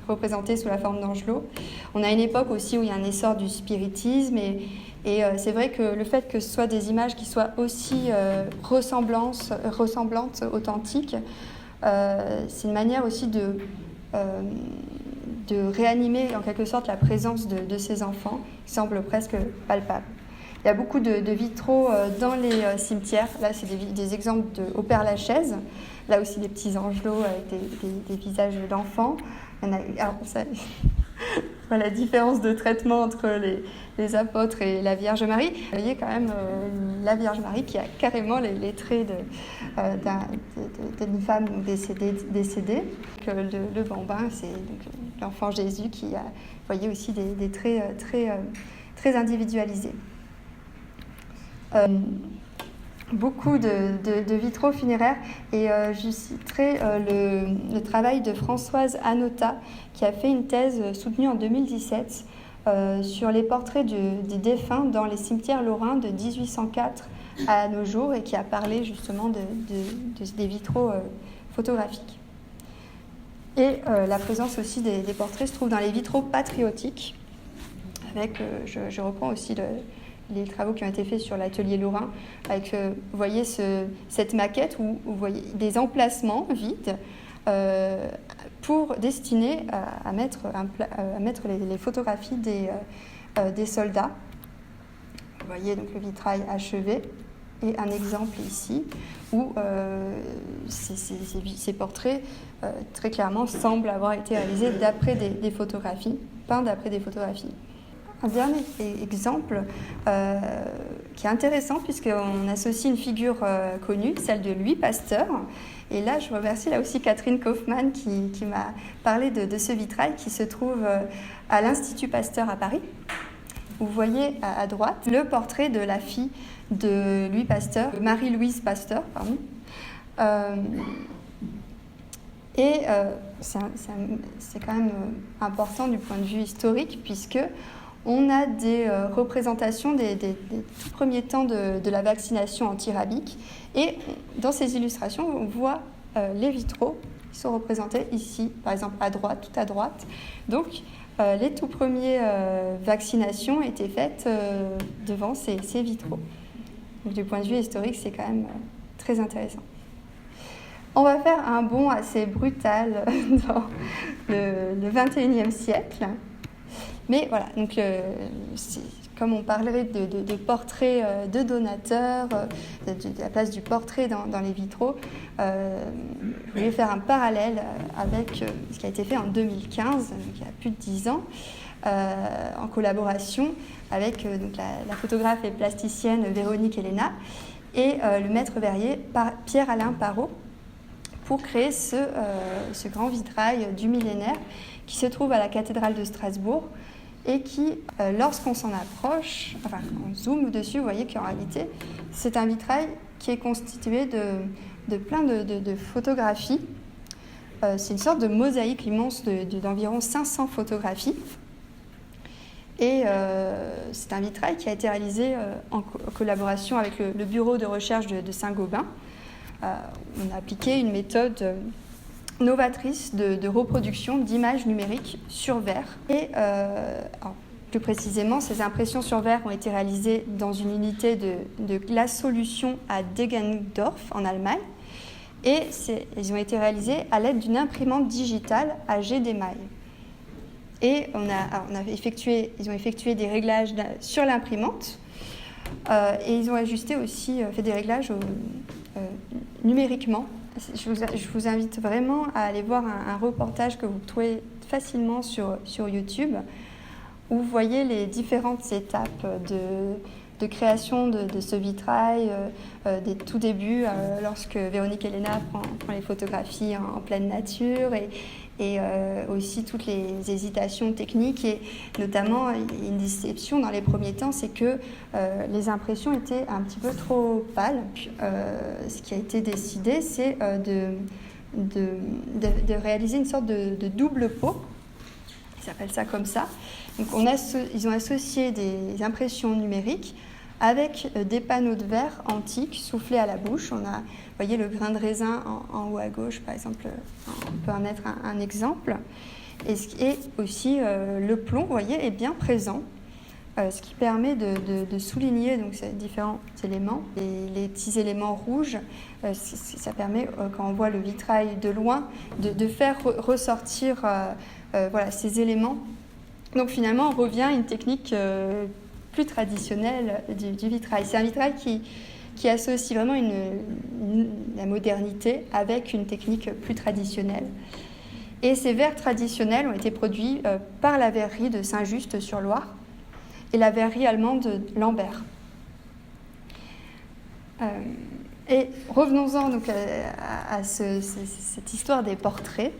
[SPEAKER 1] représenté sous la forme d'angelot. On a une époque aussi où il y a un essor du spiritisme, et c'est vrai que le fait que ce soit des images qui soient aussi ressemblantes, authentiques, c'est une manière aussi de réanimer en quelque sorte la présence de ces enfants, qui semble presque palpable. Il y a beaucoup de vitraux dans les cimetières. Là, c'est des exemples au Père-Lachaise. Là aussi, des petits angelots avec des visages d'enfants. La différence de traitement entre les apôtres et la Vierge Marie. Vous voyez quand même la Vierge Marie qui a carrément les traits d'une femme décédée. Le bambin, c'est l'enfant Jésus qui a, vous voyez, aussi des traits très individualisés. Beaucoup de vitraux funéraires, et je citerai le travail de Françoise Anotta, qui a fait une thèse soutenue en 2017 sur les portraits des défunts dans les cimetières lorrains de 1804 à nos jours, et qui a parlé justement des vitraux photographiques. Et la présence aussi des portraits se trouve dans les vitraux patriotiques, avec, je reprends aussi les travaux qui ont été faits sur l'atelier lorrain, avec, vous voyez, cette maquette où vous voyez des emplacements vides destinés à mettre les photographies des soldats. Vous voyez donc le vitrail achevé, et un exemple ici où ces portraits très clairement semblent avoir été réalisés d'après des photographies, peints d'après des photographies. Un dernier exemple qui est intéressant, puisqu'on associe une figure connue, celle de Louis Pasteur. Et là, je remercie là aussi Catherine Kaufmann qui m'a parlé de ce vitrail qui se trouve à l'Institut Pasteur à Paris. Vous voyez à droite le portrait de la fille de Louis Pasteur, Marie-Louise Pasteur, pardon. C'est quand même important du point de vue historique, puisque on a des représentations des tout premiers temps de la vaccination anti-rabique. Et dans ces illustrations, on voit les vitraux qui sont représentés ici, par exemple à droite, tout à droite. Donc, les tout premières vaccinations étaient faites devant ces vitraux. Donc, du point de vue historique, c'est quand même très intéressant. On va faire un bond assez brutal dans le XXIe siècle. Mais voilà, donc comme on parlerait de portraits de donateurs, de la place du portrait dans les vitraux, je voulais faire un parallèle avec ce qui a été fait en 2015, donc il y a plus de 10 ans, en collaboration avec donc la photographe et plasticienne Véronique Elena et le maître verrier Pierre-Alain Parot, pour créer ce grand vitrail du millénaire qui se trouve à la cathédrale de Strasbourg, et qui, lorsqu'on s'en approche, enfin on zoome dessus, vous voyez qu'en réalité, c'est un vitrail qui est constitué de plein de photographies. C'est une sorte de mosaïque immense d'environ 500 photographies. Et c'est un vitrail qui a été réalisé en collaboration avec le bureau de recherche de Saint-Gobain. On a appliqué une méthode novatrice de reproduction d'images numériques sur verre. Et plus précisément, ces impressions sur verre ont été réalisées dans une unité de glace solution à Deggendorf en Allemagne. Et elles ont été réalisées à l'aide d'une imprimante digitale à jet d'émail. Et ils ont effectué des réglages sur l'imprimante et ils ont ajusté aussi, fait des réglages numériquement. Je vous invite vraiment à aller voir un reportage que vous trouvez facilement sur YouTube, où vous voyez les différentes étapes de création de ce vitrail, des tout débuts, lorsque Véronique Helena prend les photographies en pleine nature, et aussi toutes les hésitations techniques, et notamment une déception dans les premiers temps, c'est que les impressions étaient un petit peu trop pâles. Ce qui a été décidé, c'est de réaliser une sorte de double pot, ils s'appellent ça comme ça. Donc ils ont associé des impressions numériques avec des panneaux de verre antiques soufflés à la bouche. Vous voyez le grain de raisin en haut à gauche, par exemple, on peut en mettre un exemple. Et aussi le plomb, vous voyez, est bien présent, ce qui permet de souligner donc, ces différents éléments. Les petits éléments rouges, ça permet, quand on voit le vitrail de loin, de faire ressortir ces éléments. Donc finalement, on revient à une technique plus traditionnelle du vitrail. C'est un vitrail qui associe vraiment la modernité avec une technique plus traditionnelle. Et ces verres traditionnels ont été produits par la verrerie de Saint-Just-sur-Loire et la verrerie allemande Lambert. Et revenons-en donc à cette histoire des portraits.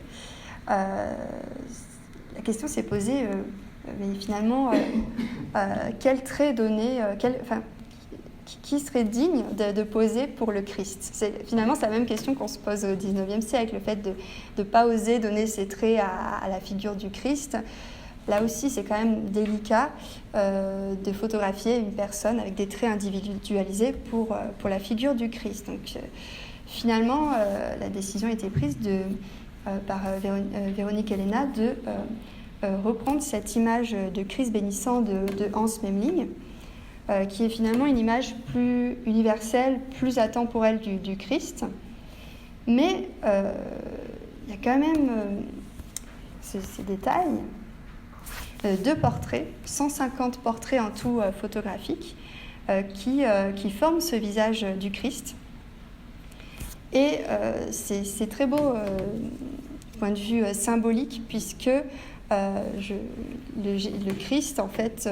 [SPEAKER 1] La question s'est posée, mais finalement, quel trait donner, qui serait digne de poser pour le Christ ? Finalement, c'est la même question qu'on se pose au XIXe siècle, le fait de ne pas oser donner ses traits à la figure du Christ. Là aussi, c'est quand même délicat de photographier une personne avec des traits individualisés pour la figure du Christ. Donc, finalement, la décision a été prise par Véronique Helena de reprendre cette image de Christ bénissant de Hans Memling, qui est finalement une image plus universelle, plus atemporelle du Christ. Mais il y a quand même ces détails. 2 portraits, 150 portraits en tout photographiques, qui forment ce visage du Christ. Et c'est très beau du point de vue symbolique, puisque le Christ, en fait,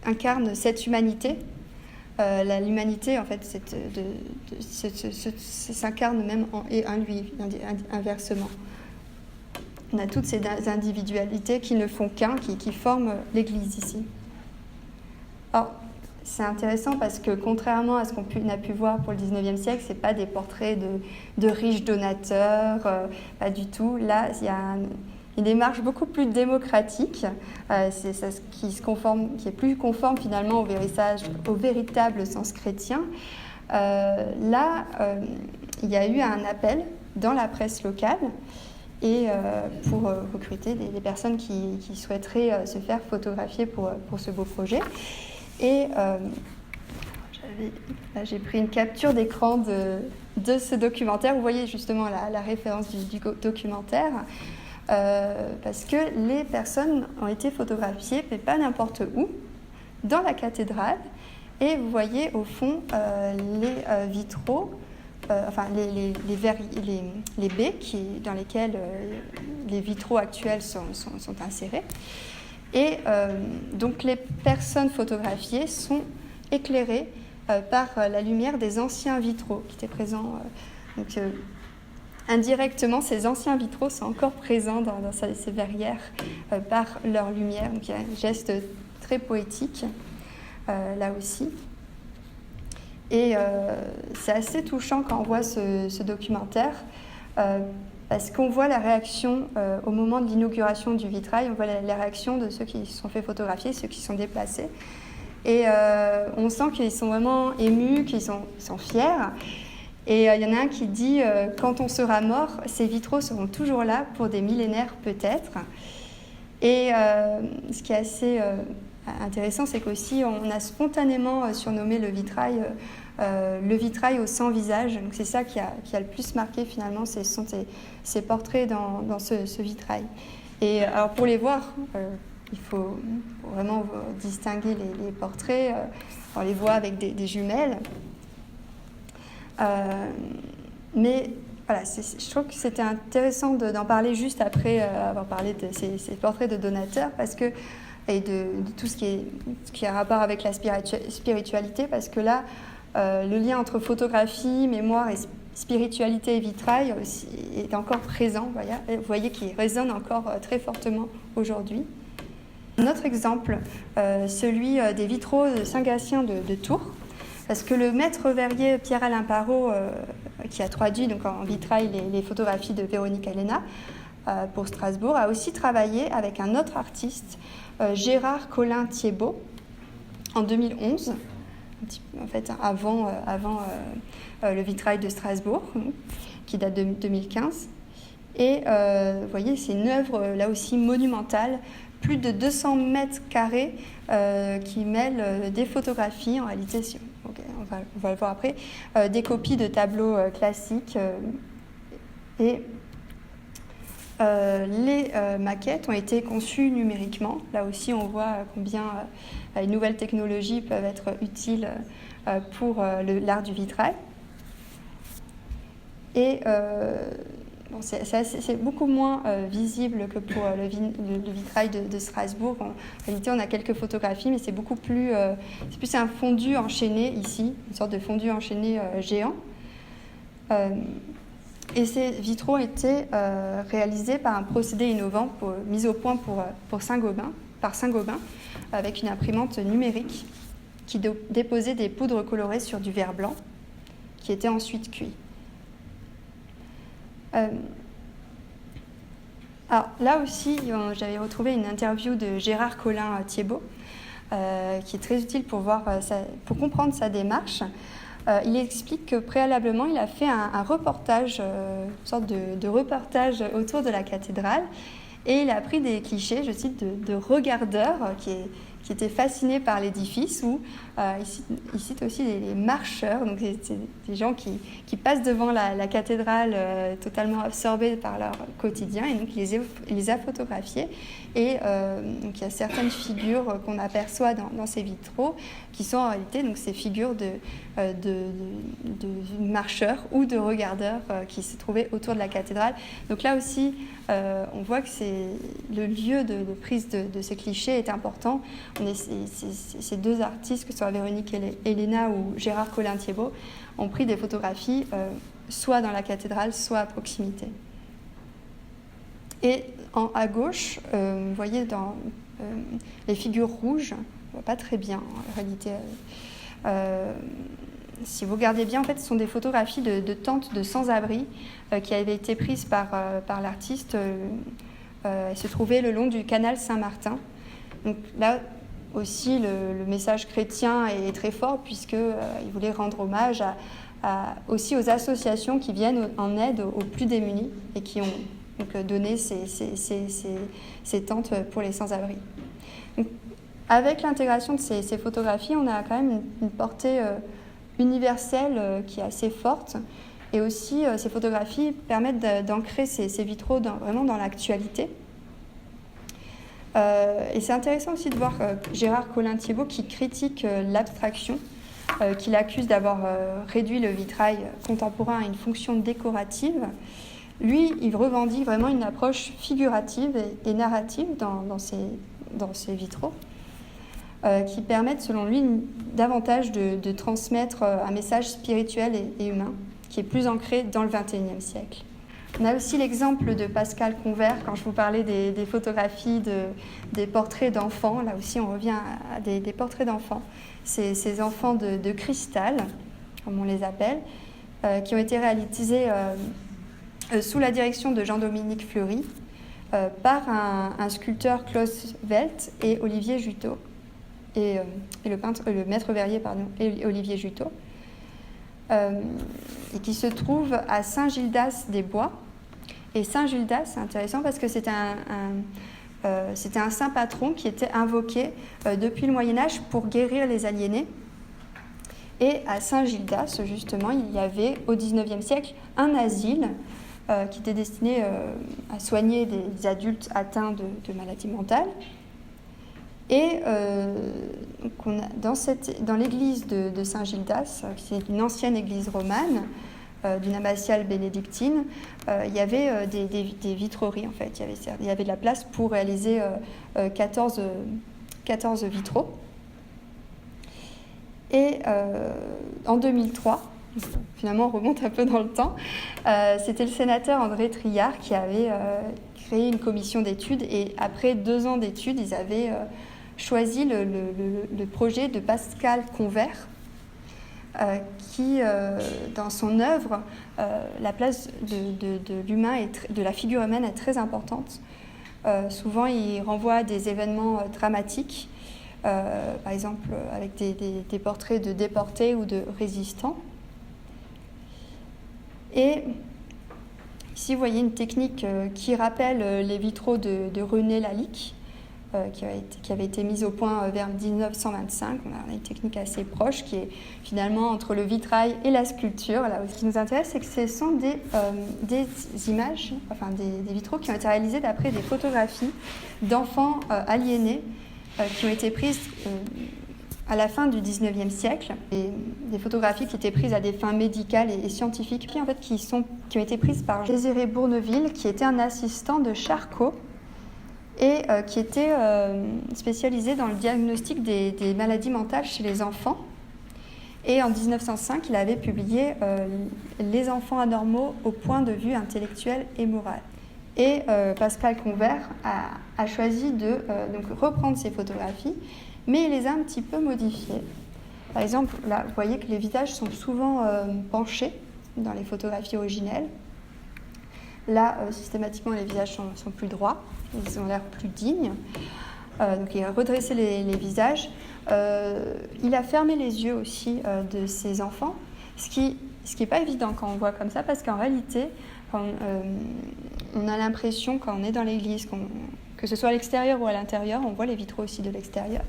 [SPEAKER 1] incarne cette humanité. L'humanité, en fait, s'incarne même en lui, inversement. On a toutes ces individualités qui ne font qu'un, qui forment l'Église ici. Alors, c'est intéressant parce que contrairement à ce qu'on a pu voir pour le XIXe siècle, ce n'est pas des portraits de riches donateurs, pas du tout. Là, il y a une démarche beaucoup plus démocratique, c'est ça qui est plus conforme finalement au véritable sens chrétien. Là, il y a eu un appel dans la presse locale et pour recruter des personnes qui souhaiteraient se faire photographier pour ce beau projet. Et j'ai pris une capture d'écran de ce documentaire. Vous voyez justement la référence du documentaire, parce que les personnes ont été photographiées, mais pas n'importe où, dans la cathédrale. Et vous voyez au fond les vitraux, les baies dans lesquelles les vitraux actuels sont insérés. Et donc les personnes photographiées sont éclairées par la lumière des anciens vitraux qui étaient présents. Indirectement, ces anciens vitraux sont encore présents dans ces verrières par leur lumière. Donc il y a un geste très poétique là aussi. Et c'est assez touchant quand on voit ce documentaire parce qu'on voit la réaction au moment de l'inauguration du vitrail, on voit la réaction de ceux qui se sont fait photographier, ceux qui sont déplacés. Et on sent qu'ils sont vraiment émus, qu'ils sont fiers. Et il y en a un qui dit quand on sera mort, ces vitraux seront toujours là pour des millénaires peut-être. Et ce qui est assez intéressant, c'est qu'aussi on a spontanément surnommé le vitrail au sans visage. Donc c'est ça qui a le plus marqué finalement, ce sont ces portraits dans ce vitrail. Et alors pour les voir, il faut vraiment distinguer les portraits. On les voit avec des jumelles. Mais voilà, je trouve que c'était intéressant d'en parler juste après avoir parlé de ces portraits de donateurs, et de tout ce qui a rapport avec la spiritualité, parce que là, le lien entre photographie, mémoire et spiritualité et vitrail aussi est encore présent. Vous voyez qu'il résonne encore très fortement aujourd'hui. Un autre exemple, celui des vitraux de Saint-Gatien de Tours. Parce que le maître verrier Pierre-Alain Parot, qui a traduit donc en vitrail les photographies de Véronique Elena pour Strasbourg, a aussi travaillé avec un autre artiste, Gérard Collin-Thiebaut, en 2011, en fait avant le vitrail de Strasbourg, qui date de 2015. Et vous voyez, c'est une œuvre là aussi monumentale, plus de 200 mètres carrés qui mêlent des photographies, en réalité, on va le voir après, des copies de tableaux classiques. Et les maquettes ont été conçues numériquement. Là aussi, on voit combien les nouvelles technologies peuvent être utiles pour l'art du vitrail. Et c'est beaucoup moins visible que pour le vitrail de Strasbourg. En réalité, on a quelques photographies, mais c'est beaucoup plus... c'est plus un fondu enchaîné ici, une sorte de fondu enchaîné géant. Et ces vitraux ont été réalisés par un procédé innovant mis au point par Saint-Gobain, avec une imprimante numérique qui déposait des poudres colorées sur du verre blanc, qui était ensuite cuit. Alors là aussi, j'avais retrouvé une interview de Gérard Collin-Thiebaut, qui est très utile pour comprendre sa démarche. Il explique que préalablement, il a fait un reportage, une sorte de reportage autour de la cathédrale, et il a pris des clichés, je cite, de regardeurs qui étaient fascinés par l'édifice, ou il cite aussi les marcheurs, donc c'est des gens qui passent devant la cathédrale totalement absorbés par leur quotidien, et donc il les a photographiés. Et donc il y a certaines figures qu'on aperçoit dans ces vitraux qui sont en réalité donc ces figures de marcheurs ou de regardeurs qui se trouvaient autour de la cathédrale. Donc là aussi, on voit que le lieu de prise de ces clichés est important. Ces deux artistes, que ce soit Véronique Elena ou Gérard Collin-Thiebaut, ont pris des photographies soit dans la cathédrale, soit à proximité. Et à gauche, vous voyez dans les figures rouges, on ne voit pas très bien en réalité. Si vous regardez bien, en fait, ce sont des photographies de tentes de sans-abri qui avaient été prises par l'artiste. Elles se trouvaient le long du canal Saint-Martin. Donc là aussi, le message chrétien est très fort, puisqu'il voulait rendre hommage aussi aux associations qui viennent en aide aux plus démunis et qui ont donc donné ces tentes pour les sans-abri. Donc, avec l'intégration de ces photographies, on a quand même une portée universelle qui est assez forte. Et aussi, ces photographies permettent d'ancrer ces vitraux vraiment dans l'actualité. Et c'est intéressant aussi de voir Gérard Collin-Thiebaut qui critique l'abstraction, qu'il accuse d'avoir réduit le vitrail contemporain à une fonction décorative. Lui, il revendique vraiment une approche figurative et narrative dans ces vitraux, qui permettent, selon lui, davantage de transmettre un message spirituel et humain, qui est plus ancré dans le XXIe siècle. On a aussi l'exemple de Pascal Convert, quand je vous parlais des photographies, des portraits d'enfants. Là aussi, on revient à des portraits d'enfants. Ces enfants de cristal, comme on les appelle, qui ont été réalisés sous la direction de Jean-Dominique Fleury, par un sculpteur Klaus Welt et Olivier Juteau, et le maître verrier, et Olivier Juteau, et qui se trouve à Saint-Gildas-des-Bois. Et Saint-Gildas, c'est intéressant parce que c'était un saint patron qui était invoqué depuis le Moyen-Âge pour guérir les aliénés. Et à Saint-Gildas, justement, il y avait au XIXe siècle un asile qui était destiné à soigner des adultes atteints de maladies mentales. Et dans l'église de Saint-Gildas, c'est une ancienne église romane, d'une abbatiale bénédictine, il y avait des vitreries en fait. Il y avait de la place pour réaliser 14 vitraux. Et en 2003, finalement on remonte un peu dans le temps, c'était le sénateur André Triard qui avait créé une commission d'études, et après 2 ans d'études, ils avaient choisi le projet de Pascal Convert, qui, dans son œuvre, la place de l'humain de la figure humaine est très importante. Souvent, il renvoie à des événements dramatiques, par exemple avec des portraits de déportés ou de résistants. Et ici, vous voyez une technique qui rappelle les vitraux de René Lalique, qui avait été mise au point vers 1925. On a une technique assez proche qui est finalement entre le vitrail et la sculpture. Là, ce qui nous intéresse, c'est que ce sont des images, enfin des vitraux qui ont été réalisés d'après des photographies d'enfants aliénés qui ont été prises à la fin du XIXe siècle. Des photographies qui étaient prises à des fins médicales et scientifiques, puis en fait qui ont été prises par Désiré Bourneville, qui était un assistant de Charcot, et qui était spécialisé dans le diagnostic des maladies mentales chez les enfants. Et en 1905, il avait publié « Les enfants anormaux au point de vue intellectuel et moral ». Et Pascal Convert a choisi de donc reprendre ces photographies, mais il les a un petit peu modifiées. Par exemple, là, vous voyez que les visages sont souvent penchés dans les photographies originelles. Là, systématiquement, les visages sont plus droits, ils ont l'air plus dignes. Donc, il a redressé les visages. Il a fermé les yeux aussi de ses enfants, ce qui n'est pas évident quand on voit comme ça, parce qu'en réalité, on a l'impression, quand on est dans l'église, que ce soit à l'extérieur ou à l'intérieur, on voit les vitraux aussi de l'extérieur,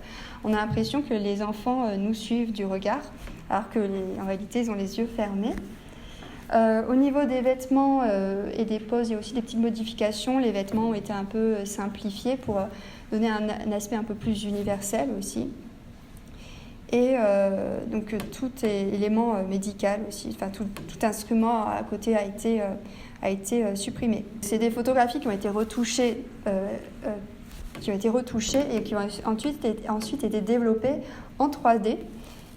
[SPEAKER 1] on a l'impression que les enfants nous suivent du regard, alors qu'en réalité, ils ont les yeux fermés. Au niveau des vêtements et des poses, il y a aussi des petites modifications. Les vêtements ont été un peu simplifiés pour donner un aspect un peu plus universel aussi. Et donc tout élément médical aussi, enfin tout instrument à côté a été supprimé. C'est des photographies qui ont été retouchées, et qui ont ensuite été développées en 3D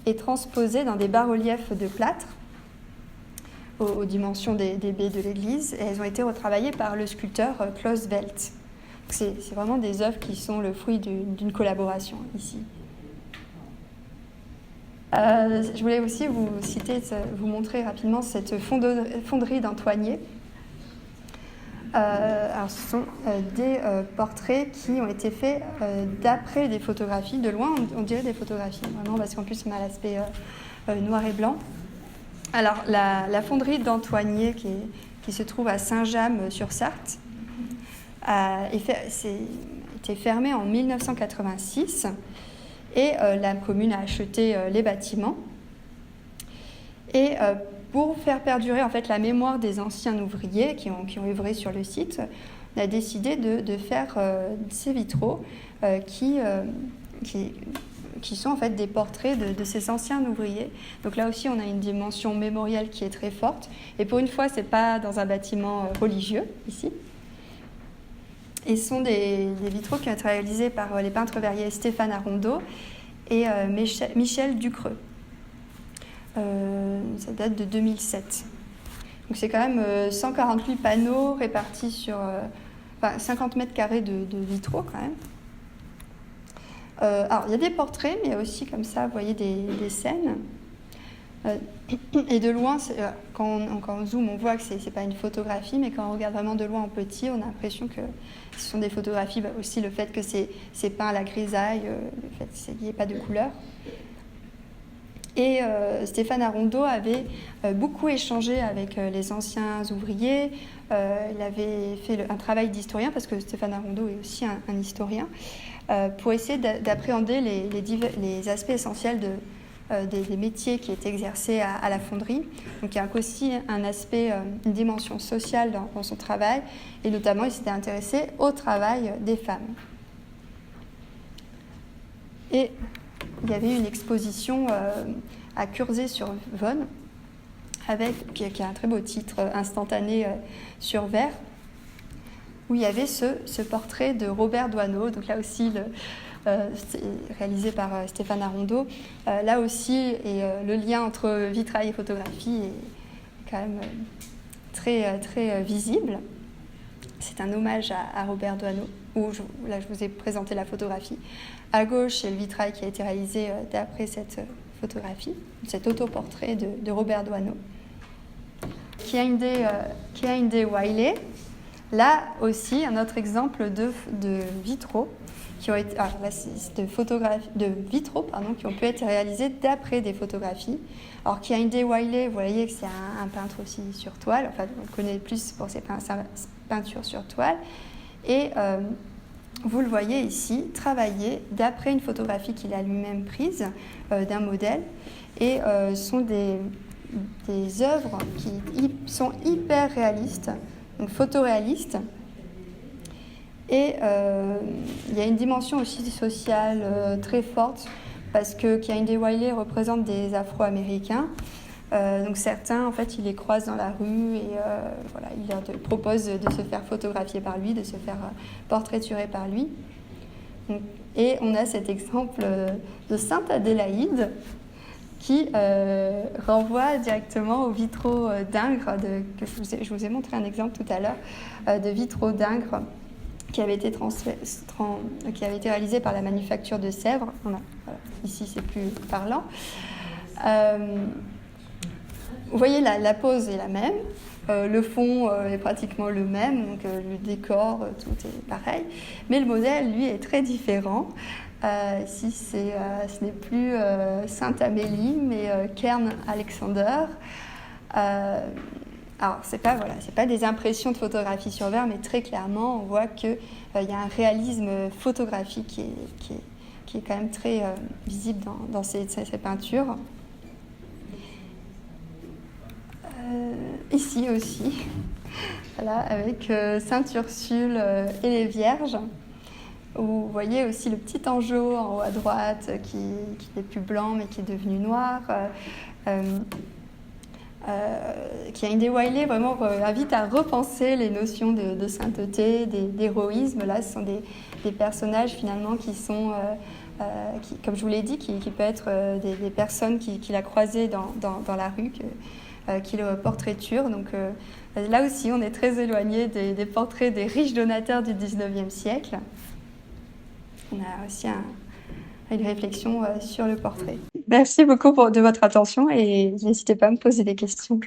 [SPEAKER 1] et transposées dans des bas-reliefs de plâtre aux dimensions des baies de l'église, et elles ont été retravaillées par le sculpteur Klaus Welt. C'est vraiment des œuvres qui sont le fruit d'une collaboration ici. Je voulais aussi vous montrer rapidement cette fonderie d'Antoigné. Alors ce sont des portraits qui ont été faits d'après des photographies. De loin, on dirait des photographies, vraiment, parce qu'en plus, on a l'aspect noir et blanc. Alors, la fonderie d'Antoigné, qui se trouve à Saint-James-sur-Sarthe, a été fermée en 1986, et la commune a acheté les bâtiments. Et pour faire perdurer en fait la mémoire des anciens ouvriers qui ont œuvré sur le site, on a décidé de faire ces vitraux qui sont en fait des portraits de ces anciens ouvriers. Donc là aussi, on a une dimension mémorielle qui est très forte. Et pour une fois, ce n'est pas dans un bâtiment religieux, ici. Et ce sont des vitraux qui ont été réalisés par les peintres verriers Stéphane Arondeau et Michel Ducreux. Ça date de 2007. Donc c'est quand même 148 panneaux répartis sur 50 mètres carrés de vitraux quand même. Alors, il y a des portraits, mais il y a aussi, comme ça, vous voyez, des scènes. Et de loin, quand on zoome, on voit que c'est pas une photographie, mais quand on regarde vraiment de loin en petit, on a l'impression que ce sont des photographies. Aussi le fait que c'est peint à la grisaille, le fait qu'il n'y ait pas de couleur. Et Stéphane Arondeau avait beaucoup échangé avec les anciens ouvriers. Il avait fait un travail d'historien, parce que Stéphane Arondeau est aussi un historien, pour essayer d'appréhender les aspects essentiels des métiers qui étaient exercés à la fonderie. Donc il y a aussi un aspect, une dimension sociale dans son travail, et notamment il s'était intéressé au travail des femmes. Et il y avait une exposition à Curzé-sur-Vonne, qui a un très beau titre, Instantané sur verre, où il y avait ce portrait de Robert Doisneau, donc là aussi réalisé par Stéphane Arondeau. Là aussi, et le lien entre vitrail et photographie est quand même très visible. C'est un hommage à Robert Doisneau, là je vous ai présenté la photographie. À gauche, c'est le vitrail qui a été réalisé d'après cette photographie, cet autoportrait de Robert Doisneau. Kiehinde Wiley, là aussi un autre exemple de vitraux qui ont été, de vitraux qui ont pu être réalisés d'après des photographies. Alors Kiehinde Wiley, vous voyez que c'est un peintre aussi sur toile, enfin on le connaît plus pour ses peintures sur toile, et vous le voyez ici travailler d'après une photographie qu'il a lui-même prise d'un modèle, et sont des œuvres qui sont hyper réalistes, donc photoréalistes. Et il y a une dimension aussi sociale très forte, parce que Kiehinde Wiley représente des Afro-Américains. Donc certains, en fait, ils les croisent dans la rue et ils leur proposent de se faire photographier par lui, de se faire portraiturer par lui. Et on a cet exemple de Sainte Adélaïde qui renvoie directement aux vitraux d'Ingres, que je vous ai montré un exemple tout à l'heure, de vitraux d'Ingres qui avait été réalisé par la manufacture de Sèvres. Ici, c'est plus parlant. Vous voyez, la pose est la même, le fond est pratiquement le même, donc le décor, tout est pareil, mais le modèle, lui, est très différent. Ici, ce n'est plus Sainte Amélie, mais Kern Alexander. Alors, c'est pas des impressions de photographie sur verre, mais très clairement, on voit qu'il y a un réalisme photographique qui est quand même très visible dans ces peintures. Ici aussi, voilà, avec Sainte Ursule et les Vierges, où vous voyez aussi le petit angeau en haut à droite qui n'est plus blanc mais qui est devenu noir. Kiehinde Wiley vraiment invite à repenser les notions de sainteté, d'héroïsme. Là, ce sont des personnages finalement qui sont, comme je vous l'ai dit, qui peuvent être des personnes qu'il a croisées dans la rue, qui le portraiture. Donc là aussi, on est très éloigné des portraits des riches donateurs du 19e siècle. On a aussi une réflexion sur le portrait. Merci beaucoup de votre attention et n'hésitez pas à me poser des questions.